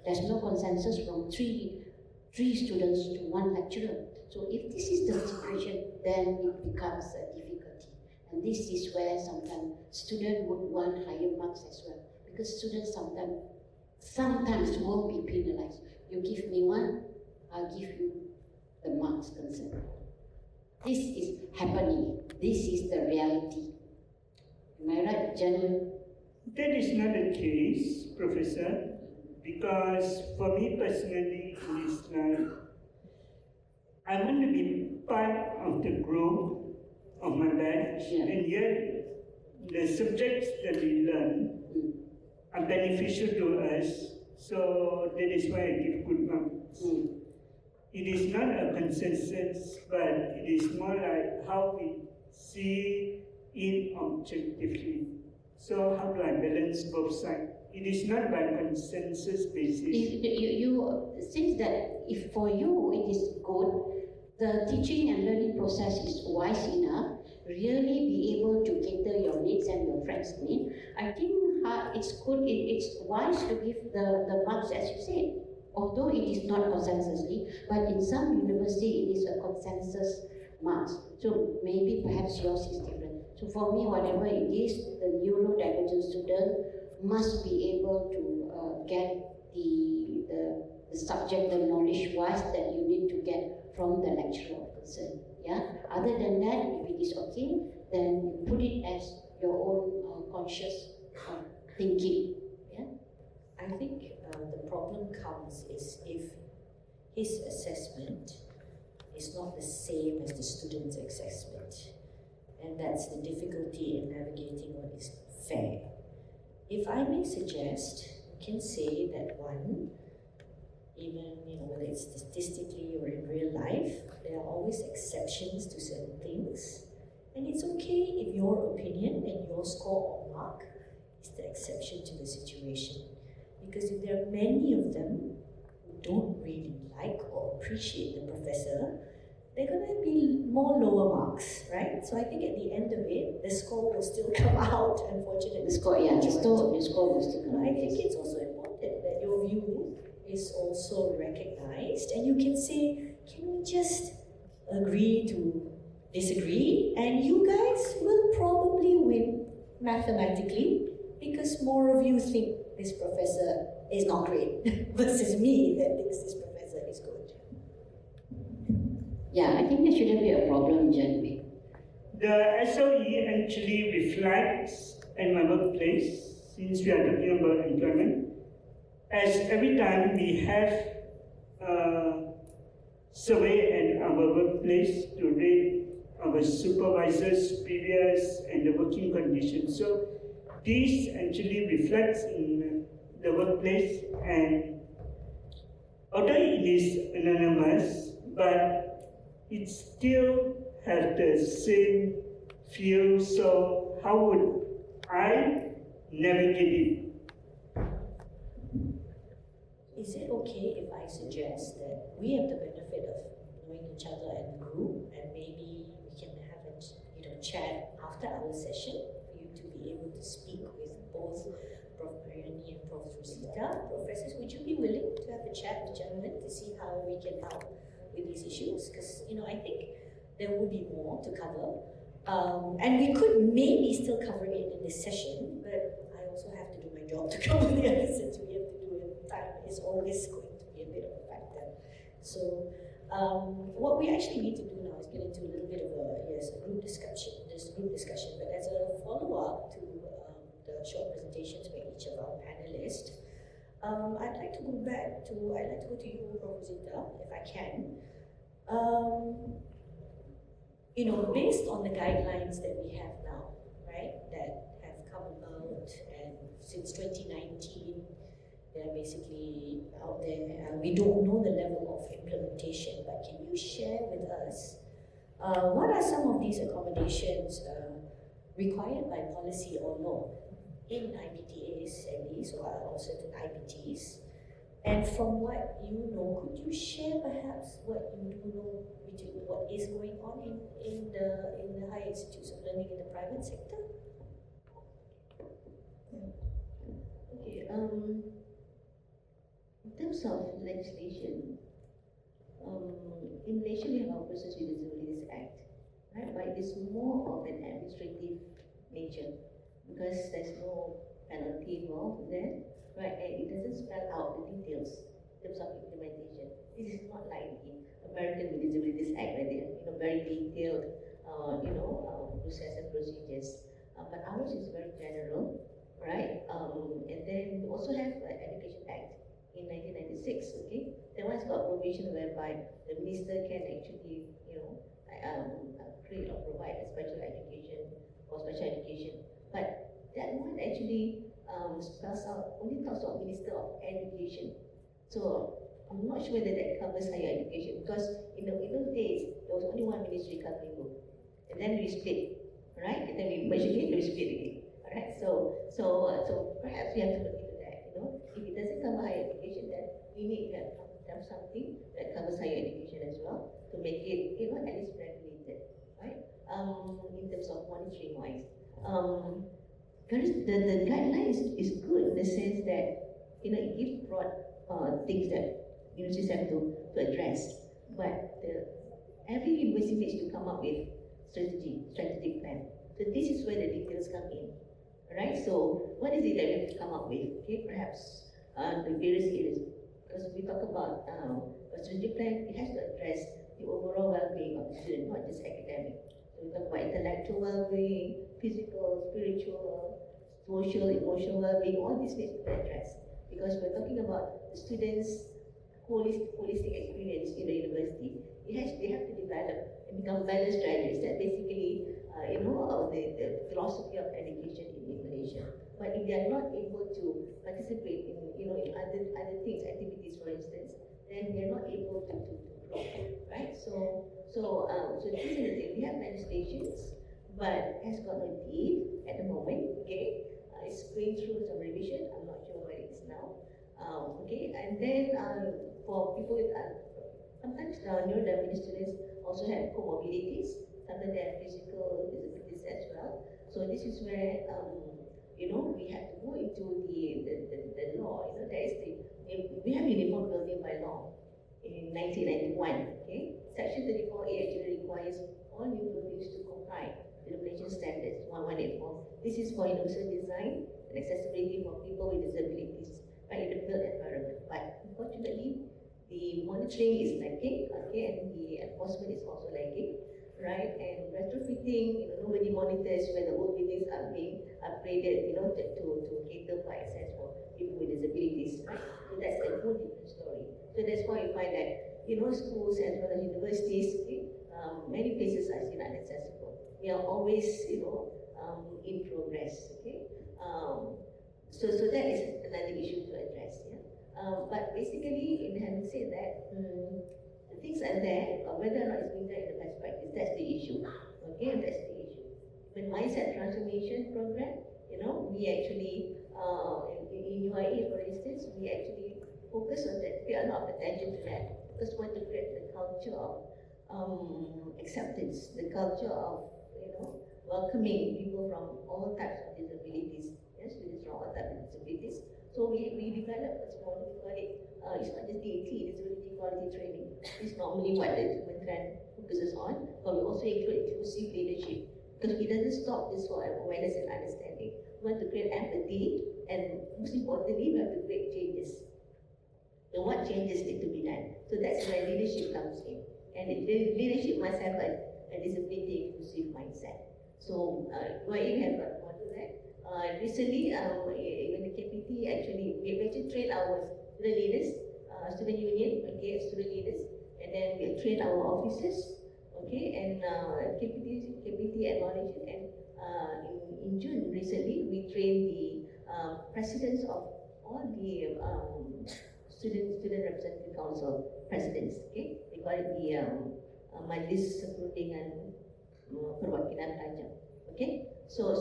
there's no consensus from three students to 1 lecturer. So if this is the situation, then it becomes a difficulty. And this is where sometimes students would want higher marks as well. Because students sometimes won't be penalized. You give me 1, I'll give you the marks concerned. This is happening. This is the reality. Am I right, Jianwen? That is not the case, Professor, because for me personally in this life, I want to be part of the group of my batch, and yet the subjects that we learn are beneficial to us, so that is why I give good marks. It is not a consensus, but it is more like how we see it objectively. So how do I balance both sides? It is not by consensus basis. You think that if for you it is good, the teaching and learning process is wise enough, really be able to cater your needs and your friends' needs, I think it's good, it's wise to give the marks as you said. Although it is not consensusly, but in some university it is a consensus marks. So maybe perhaps yours is different. So for me, whatever it is, the neurodivergent student must be able to get the subject, the knowledge-wise that you need to get from the lecturer of concern. Yeah. Other than that, if it is okay, then you put it as your own conscious thinking. Yeah. I think the problem comes is if his assessment is not the same as the student's assessment, and that's the difficulty in navigating what is fair. If I may suggest, you can say that one, even whether it's statistically or in real life, there are always exceptions to certain things, and it's okay if your opinion and your score or mark is the exception to the situation. Because if there are many of them who don't really like or appreciate the professor, they're going to be more lower marks, right? So I think at the end of it, the score will still come out, unfortunately. The score will still come out. I think it's also important that your view is also recognized, and you can say, can we just agree to disagree? And you guys will probably win mathematically, because more of you think this professor is not great versus me that thinks this professor is good. Yeah, I think there shouldn't be a problem, Jianwen. The SOE actually reflects in my workplace, since we are talking about employment, as every time we have a survey in our workplace to rate our supervisors, superiors, and the working conditions. So this actually reflects in the workplace, and although it is anonymous, but it still has the same feel. So how would I navigate it? Is it okay if I suggest that we have the benefit of knowing each other and the group, and maybe we can have a chat after our session for you to be able to speak with both Prof. Mariani and Prof. Ruzita? Professors, would you be willing to have a chat with Jianwen to see how we can help with these issues? Because I think there will be more to cover, and we could maybe still cover it in this session, but I also have to do my job to cover the other sets we have to do, and time is always going to be a bit of a factor. So what we actually need to do now is get into a little bit of a group discussion. But as a follow-up to the short presentations by each of our panelists, I'd like to go to you, Prof. Ruzita, if I can. Based on the guidelines that we have now, right, that have come about, and since 2019, they're basically out there. We don't know the level of implementation, but can you share with us what are some of these accommodations required by policy or law in IPTAs at least, or certain IPTs? And from what you know, could you share perhaps what you do know, what is going on in the higher institutes of learning in the private sector? Okay. In terms of legislation, in Malaysia we have our Persons with Disabilities Act, right? But it is more of an administrative nature because there's no penalty involved there, right? And it doesn't spell out the details in terms of implementation. This is not like the American with Disabilities Act, where they have very detailed, process and procedures. But ours is very general, right? And then we also have an Education Act in 1996, okay? That one's got provision whereby the minister can actually, create or provide a special education or special education. But that one actually spells out, only talks about Minister of Education. So I'm not sure whether that covers higher education, because in those days, there was only one ministry covering both. And then we split, right? And then we merge again, we split again. Alright, so perhaps we have to look into that, If it doesn't cover higher education, then we need to have something that covers higher education as well, to make it, at least regulated, right? In terms of monitoring wise. The guidelines is good in the sense that, it gives broad things that universities have to address. But every university needs to come up with strategic plan. So this is where the details come in. Right? So what is it that we have to come up with? Okay, perhaps the various areas. Because we talk about a strategic plan, it has to address the overall well-being of the student, not just academic. So we talk about intellectual well-being, physical, spiritual, social, emotional well-being. All these needs to be addressed. Because we're talking about the students' holistic experience in the university. They have to develop and become balanced graduates. That basically, the philosophy of education in Malaysia. But if they are not able to participate in, in other things, activities, for instance, then they are not able to grow, right? So this is the thing. We have legislations, but has got no teeth at the moment. Okay, it's going through some revision. I'm not sure where it is now. Okay, and then for people with sometimes neurodivergent students also have comorbidities. Sometimes they have physical disabilities as well. So this is where we have to go into the law. There is we have Uniform Building by Law in 1991. Okay, Section 34A actually requires all new buildings to comply to the Malaysian standards 1184. This is for universal design and accessibility for people with disabilities, right, in the built environment. But unfortunately, the monitoring is lacking, okay, and the enforcement is also lacking, right? And retrofitting, nobody monitors when the old buildings are being upgraded, to cater for access for people with disabilities, right? So that's a whole different story. So that's why you find that, schools as well as universities, okay, many places are still inaccessible. We are always, in progress, okay? So that is another issue to address, yeah? But basically, in having said that, the things are there, whether or not it's being done in the best practice, that's the issue, okay? That's the issue. With mindset transformation program, we actually, in UIA, for instance, we actually focus on that, pay a lot of attention to that, because we want to create the culture of acceptance, the culture of, welcoming people from all types of disabilities, yes, students from all types of disabilities. So we develop a small, we call it, it's not just DAT, disability quality training. It's normally what the Kementerian focuses on, but we also include inclusive leadership, because it doesn't stop this for awareness and understanding. We want to create empathy, and most importantly, we have to create changes. And what changes need to be done? So that's where leadership comes in. And leadership must have a disability inclusive mindset. So, we have got more to that. Recently, even the KPT actually, we actually train our student leaders, student union, okay, student leaders, and then we train our officers, okay, and KPT acknowledged it. And in June recently, we trained the presidents of all the student representative council presidents, okay, they call it the Majlis Perundingan Perwakilan Raja. Okay, so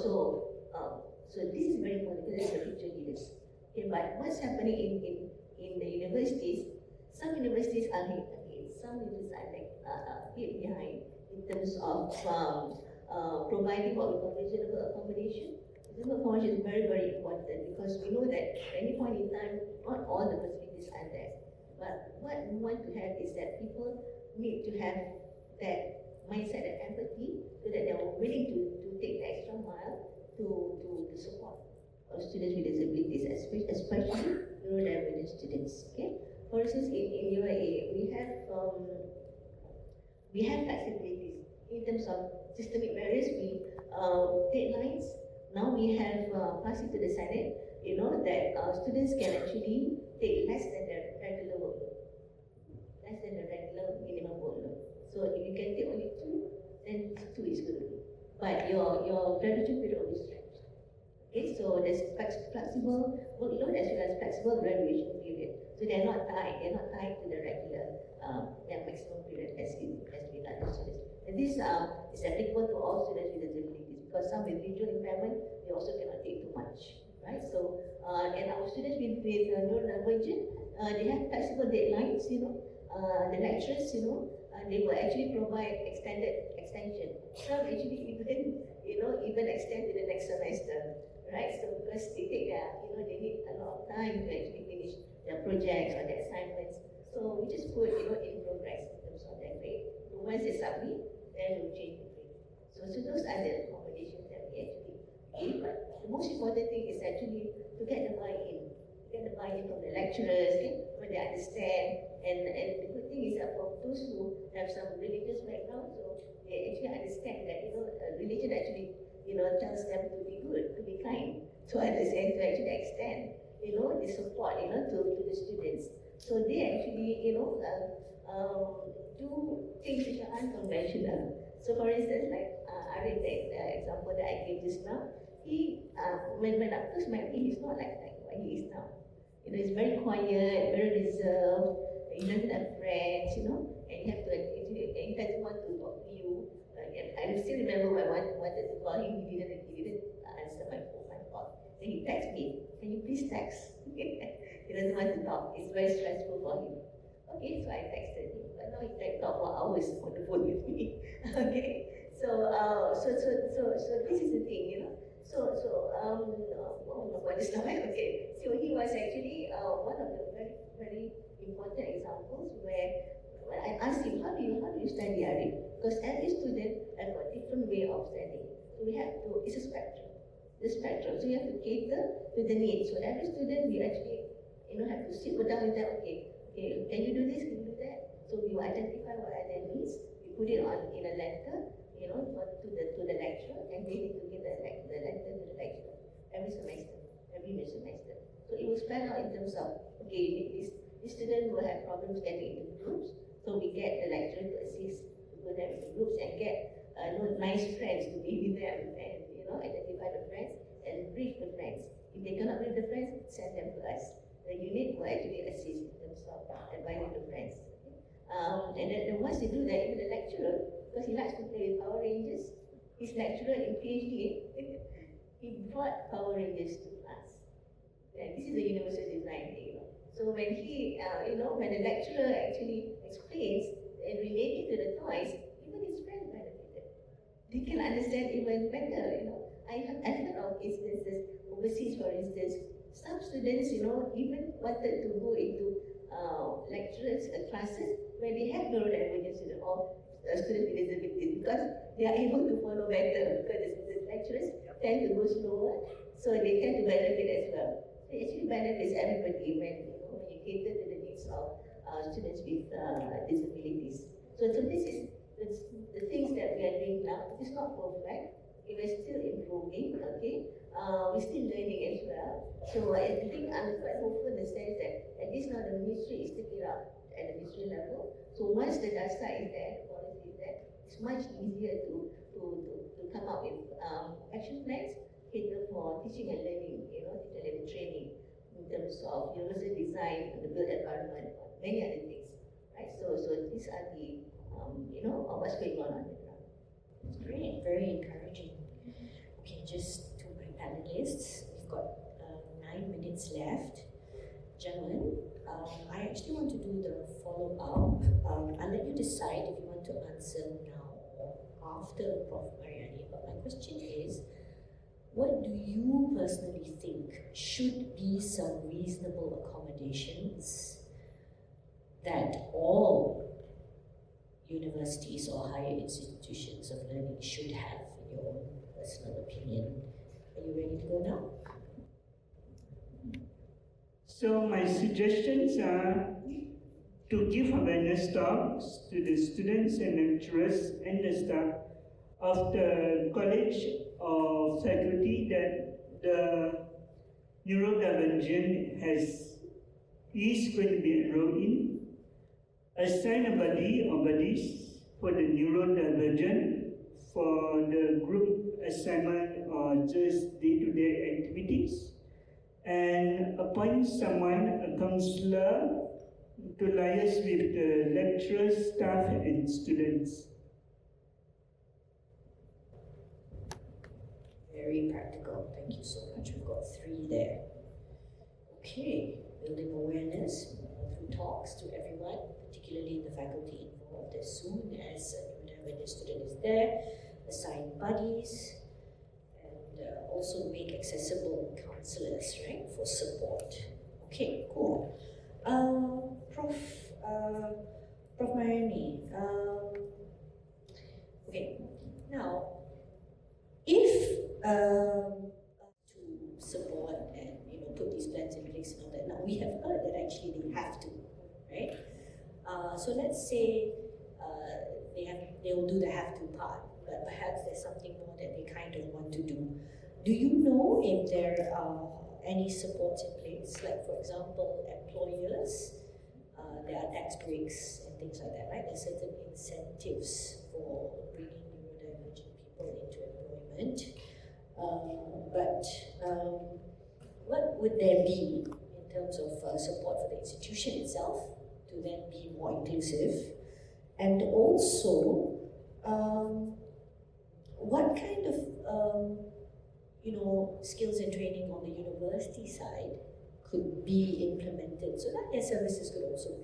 this is very important because it's the future leaders. Okay, but what's happening in the universities? Some universities are ahead, some universities are like a bit behind in terms of providing what we call reasonable accommodation. Reasonable accommodation is very, very important because we know that at any point in time, not all the facilities are there. But what we want to have is that people need to have that mindset and empathy so that they are willing to take the extra mile to support our students with disabilities, especially neurodivergent students. Okay, for instance, in UAE we have flexibilities in terms of systemic barriers. We deadlines. Now we have passed it to the Senate. That students can actually take less than their regular workload, less than the regular minimum workload. So if you can take only 2, then 2 is good. But your graduation period will be stretched. Okay, so there's flexible workload as well as flexible graduation period. So they're not tied to the regular maximum period as with other students. And this is applicable to all students with disabilities, because some with visual impairment, they also cannot take too much. Right, so and our students with neurodivergent, they have flexible deadlines. The lecturers, they will actually provide extension. Some actually even extend to the next semester, right? So because they take they need a lot of time to actually finish their projects or their assignments. So we just put in progress in terms of their grade. So once they submit, then we'll change the grade. So those are the accommodations that we actually give. But the most important thing is actually to get the buy-in. Get the buy-in from the lecturers, when they understand. And the good thing is that for those who have some religious background, so they actually understand that religion actually tells them to be good, to be kind, to understand, to actually extend the support to the students. So they actually do things which are unconventional. So for instance, like Amin, the example that I gave just now, he when I first met him, he's not like what he is now. He's very quiet, very reserved. He doesn't have friends, and you have to actually, he doesn't want to talk to you. I still remember when I wanted to call him, he didn't answer my phone, my call. Then he texted me, "Can you please text?" Then He doesn't want to talk. It's very stressful for him. Okay, so I texted him, but now he can talk for hours on the phone with me. Okay, so this is the thing, you know. What is the name? Okay, so he was actually one of the very, very important examples where I asked him, how do you study Arabic? Because every student has got a different way of studying. So we have to, it's a spectrum. The spectrum. So you have to cater to the needs. So every student, we actually, have to sit down with them. Okay, can you do this? Can you do that? So we will identify what are their needs. We put it on in a letter, to the lecturer, and they need to give the letter to the lecturer every semester, every new semester. So it will spread out in terms of, okay, this student will have problems getting into groups. So we get the lecturer to assist to put them into groups and get nice friends to be with them and identify the friends and brief the friends. If they cannot brief the friends, send them to us. The unit will actually assist in terms of advising the friends. And then once they do that, even the lecturer, because he likes to play with Power Rangers, his lecturer in PhD, he brought Power Rangers to class. And this is a universal design thing, So when he, when the lecturer actually explains and relates it to the toys, even his friends benefited. They can understand even better, I've heard of instances overseas, for instance, some students, even wanted to go into lecturers' classes where they have neurodivergent students or students with disabilities because they are able to follow better because the lecturers tend to go slower, so they tend to benefit as well. It actually benefits everybody when you cater to the needs of students with disabilities. So this is the things that we are doing now. It's not perfect. We're still improving, okay? We're still learning as well. So I think I'm quite hopeful in the sense that at least now the ministry is taking it up at the ministry level. So once the data is there, the policy is there, it's much easier to come up with action plans cater for teaching and learning, teaching and learning training in terms of universal design, the built environment, many other things, right? So these are the what's going on the ground. Great, very encouraging. Okay, just to my panelists, we've got 9 minutes left. Jianwen, I actually want to do the follow-up. I'll let you decide if you want to answer now or after Prof. Mariani. But my question is, what do you personally think should be some reasonable accommodations that all universities or higher institutions of learning should have, in your own personal opinion? Are you ready to go now? So my suggestions are to give awareness talks to the students and lecturers and the staff of the college or faculty that the neurodivergent is going to be enrolled in. Assign a buddy or buddies for the neurodivergent for the group assignment or just day-to-day activities, and appoint someone, a counselor, to liaise with the lecturers, staff, and students. Very practical. Thank you so much. We've got 3 there. Okay, building awareness through talks to everyone, particularly the faculty involved, as soon as a neurodivergent student is there, assign buddies, and also make accessible counselors, right, for support. Okay, cool. Prof. Mariani, okay, now, if to support and put these plans in place and all that, now we have heard that actually they have to, right? So let's say they will do the have to part, but perhaps there's something more that they kind of want to do. Do you know if there are any supports in place, like for example, employers, there are tax breaks and things like that, right? There's certain incentives for bringing neurodivergent people into employment. But what would there be in terms of support for the institution itself to then be more inclusive? And also, what kind of skills and training on the university side could be implemented so that their services could also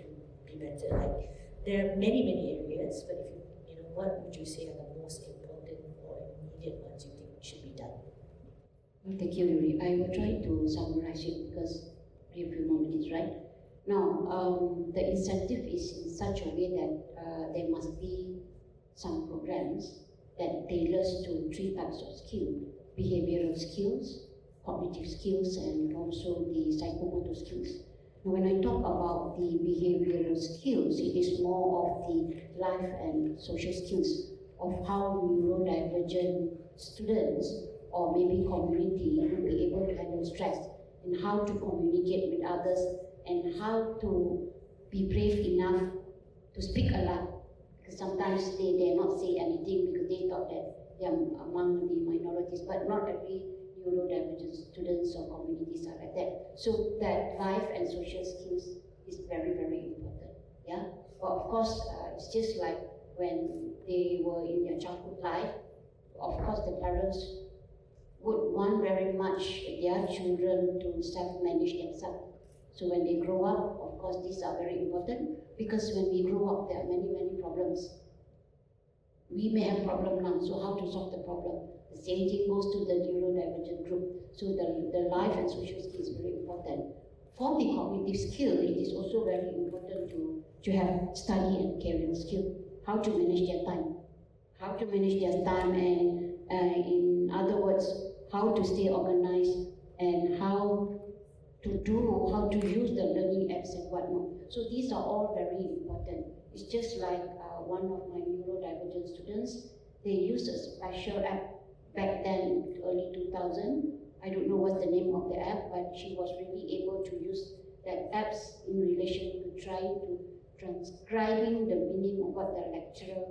be better. Like, there are many areas, but if what would you say are the most important or immediate ones you think should be done? Thank you, Nori. I will try to summarize it because we have a few more minutes, right? Now, the incentive is in such a way that there must be some programs that tailors to 3 types of skills: behavioral skills, cognitive skills, and also the psychomotor skills. Now, when I talk about the behavioral skills, it is more of the life and social skills of how neurodivergent students or maybe community will be able to handle stress, and how to communicate with others, and how to be brave enough to speak aloud. Because sometimes they dare not say anything because they thought that they are among the minorities, but not every neurodivergent students or communities are like that. So that life and social skills is very important. Yeah. But of course, it's just like when they were in their childhood life. Of course, the parents would want very much their children to self-manage themselves. So when they grow up, of course, these are very important, because when we grow up, there are many problems. We may have problem now, so how to solve the problem? The same thing goes to the neurodivergent group. So the life and social skill is very important. For the cognitive skill, it is also very important to have study and career skill. How to manage their time. How to manage their time, and in other words, how to stay organized, and how to use the learning apps and whatnot. So these are all very important. It's just like one of my neurodivergent students, they used a special app back then in early 2000. I don't know what's the name of the app, but she was really able to use that apps in relation to trying to transcribing the meaning of what the lecturer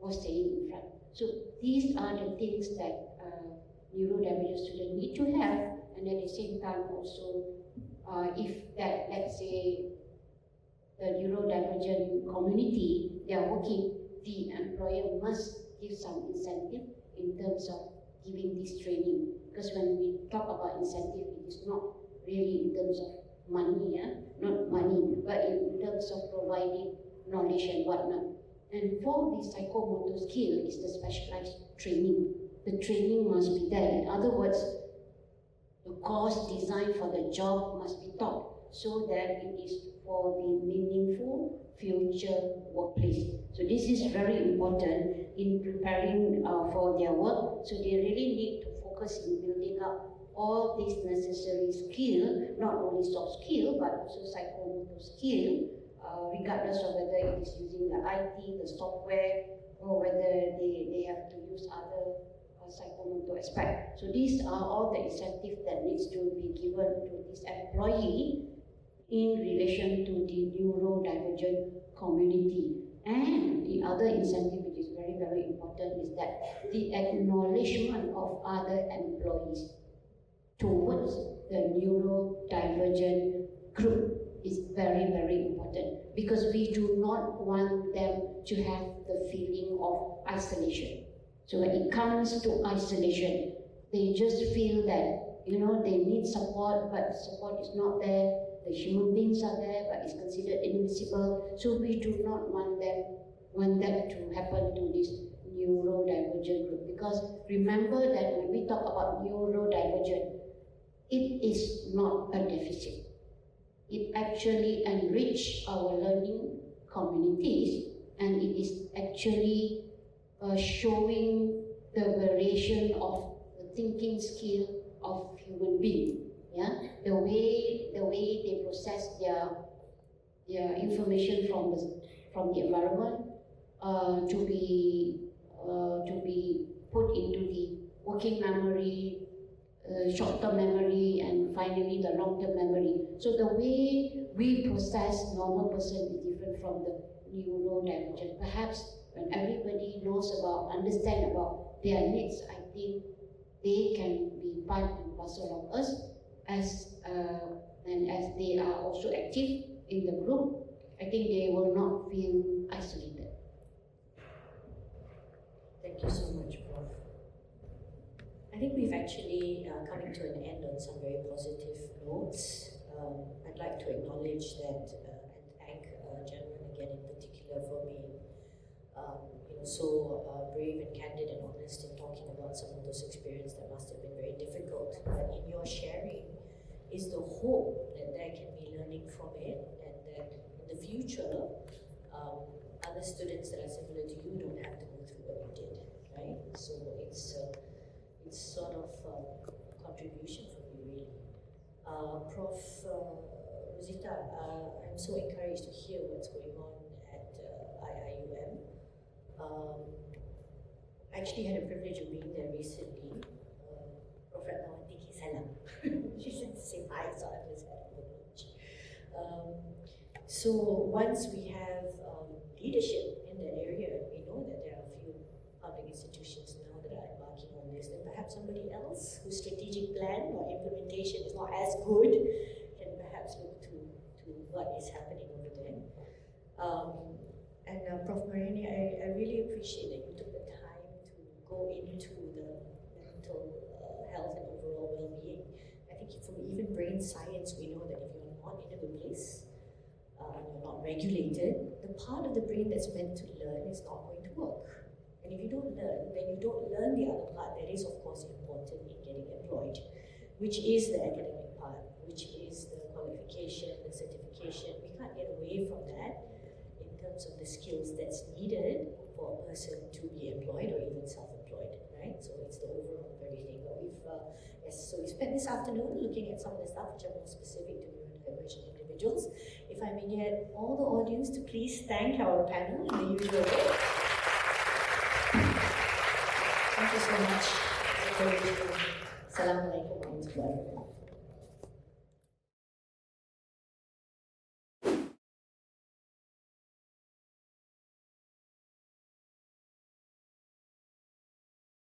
was saying in front. So these are the things that neurodivergent students need to have, and at the same time also, if that, let's say, the neurodivergent community, they are working, the employer must give some incentive in terms of giving this training. Because when we talk about incentive, it is not really in terms of money, not money, but in terms of providing knowledge and whatnot. And for the psychomotor skill is the specialized training. The training must be there. In other words, the course designed for the job must be taught so that it is for the meaningful future workplace. So this is very important in preparing for their work. So they really need to focus in building up all these necessary skill, not only soft skill, but also psychomotor skill, regardless of whether it is using the IT, the software, or whether they have to use other psychomotor aspect. So these are all the incentives that needs to be given to this employee in relation to the neurodivergent community. And the other incentive, which is very important, is that the acknowledgement of other employees towards the neurodivergent group is very important, because we do not want them to have the feeling of isolation. So when it comes to isolation, they just feel that, they need support, but support is not there. The human beings are there, but it's considered invisible. So we do not want that to happen to this neurodivergent group. Because remember that when we talk about neurodivergent, it is not a deficit. It actually enriches our learning communities, and it is actually showing the variation of the thinking skill of human being. Yeah, the way they process their information from the environment to be put into the working memory, short-term memory, and finally the long-term memory. So the way we process normal person is different from the neurodivergent. Perhaps when everybody understand about their needs, I think they can be part and parcel of us, and as they are also active in the group, I think they will not feel isolated. Thank you so much, Prof. I think we've actually coming to an end on some very positive notes. like to acknowledge that and thank Jianwen again in particular for being so brave and candid and honest in talking about some of those experiences that must have been very difficult. But in your sharing is the hope that there can be learning from it, and that in the future, other students that are similar to you don't have to go through what you did, right? So it's sort of a contribution from you, really. Prof. Ruzita, I'm so encouraged to hear what's going on at IIUM. I actually had a privilege of being there recently. Prof. Ratnawati Salam. She said to say hi, so I was at the lunch. So once we have leadership in that area, and we know that there are a few public institutions now that are embarking on this, then perhaps somebody else whose strategic plan or implementation is not as good can perhaps look to what is happening over there. Prof. Mariani, I really appreciate that you took the time to go into the mental health and overall well-being. I think from even brain science, we know that if you're not in a good place, you're not regulated, the part of the brain that's meant to learn is not going to work. And if you don't learn, then you don't learn the other part that is, of course, important in getting employed, which is the academic part, which is the qualification, the certification. We can't get away from that in terms of the skills that's needed for a person to be employed or even self-employed, right? So it's the overall of everything. But so we spent this afternoon looking at some of the stuff which are more specific to neurodivergent individuals. If I may get all the audience to please thank our panel in the usual way. Thank you so much. Assalamualaikum warahmatullahi wabarakatuh.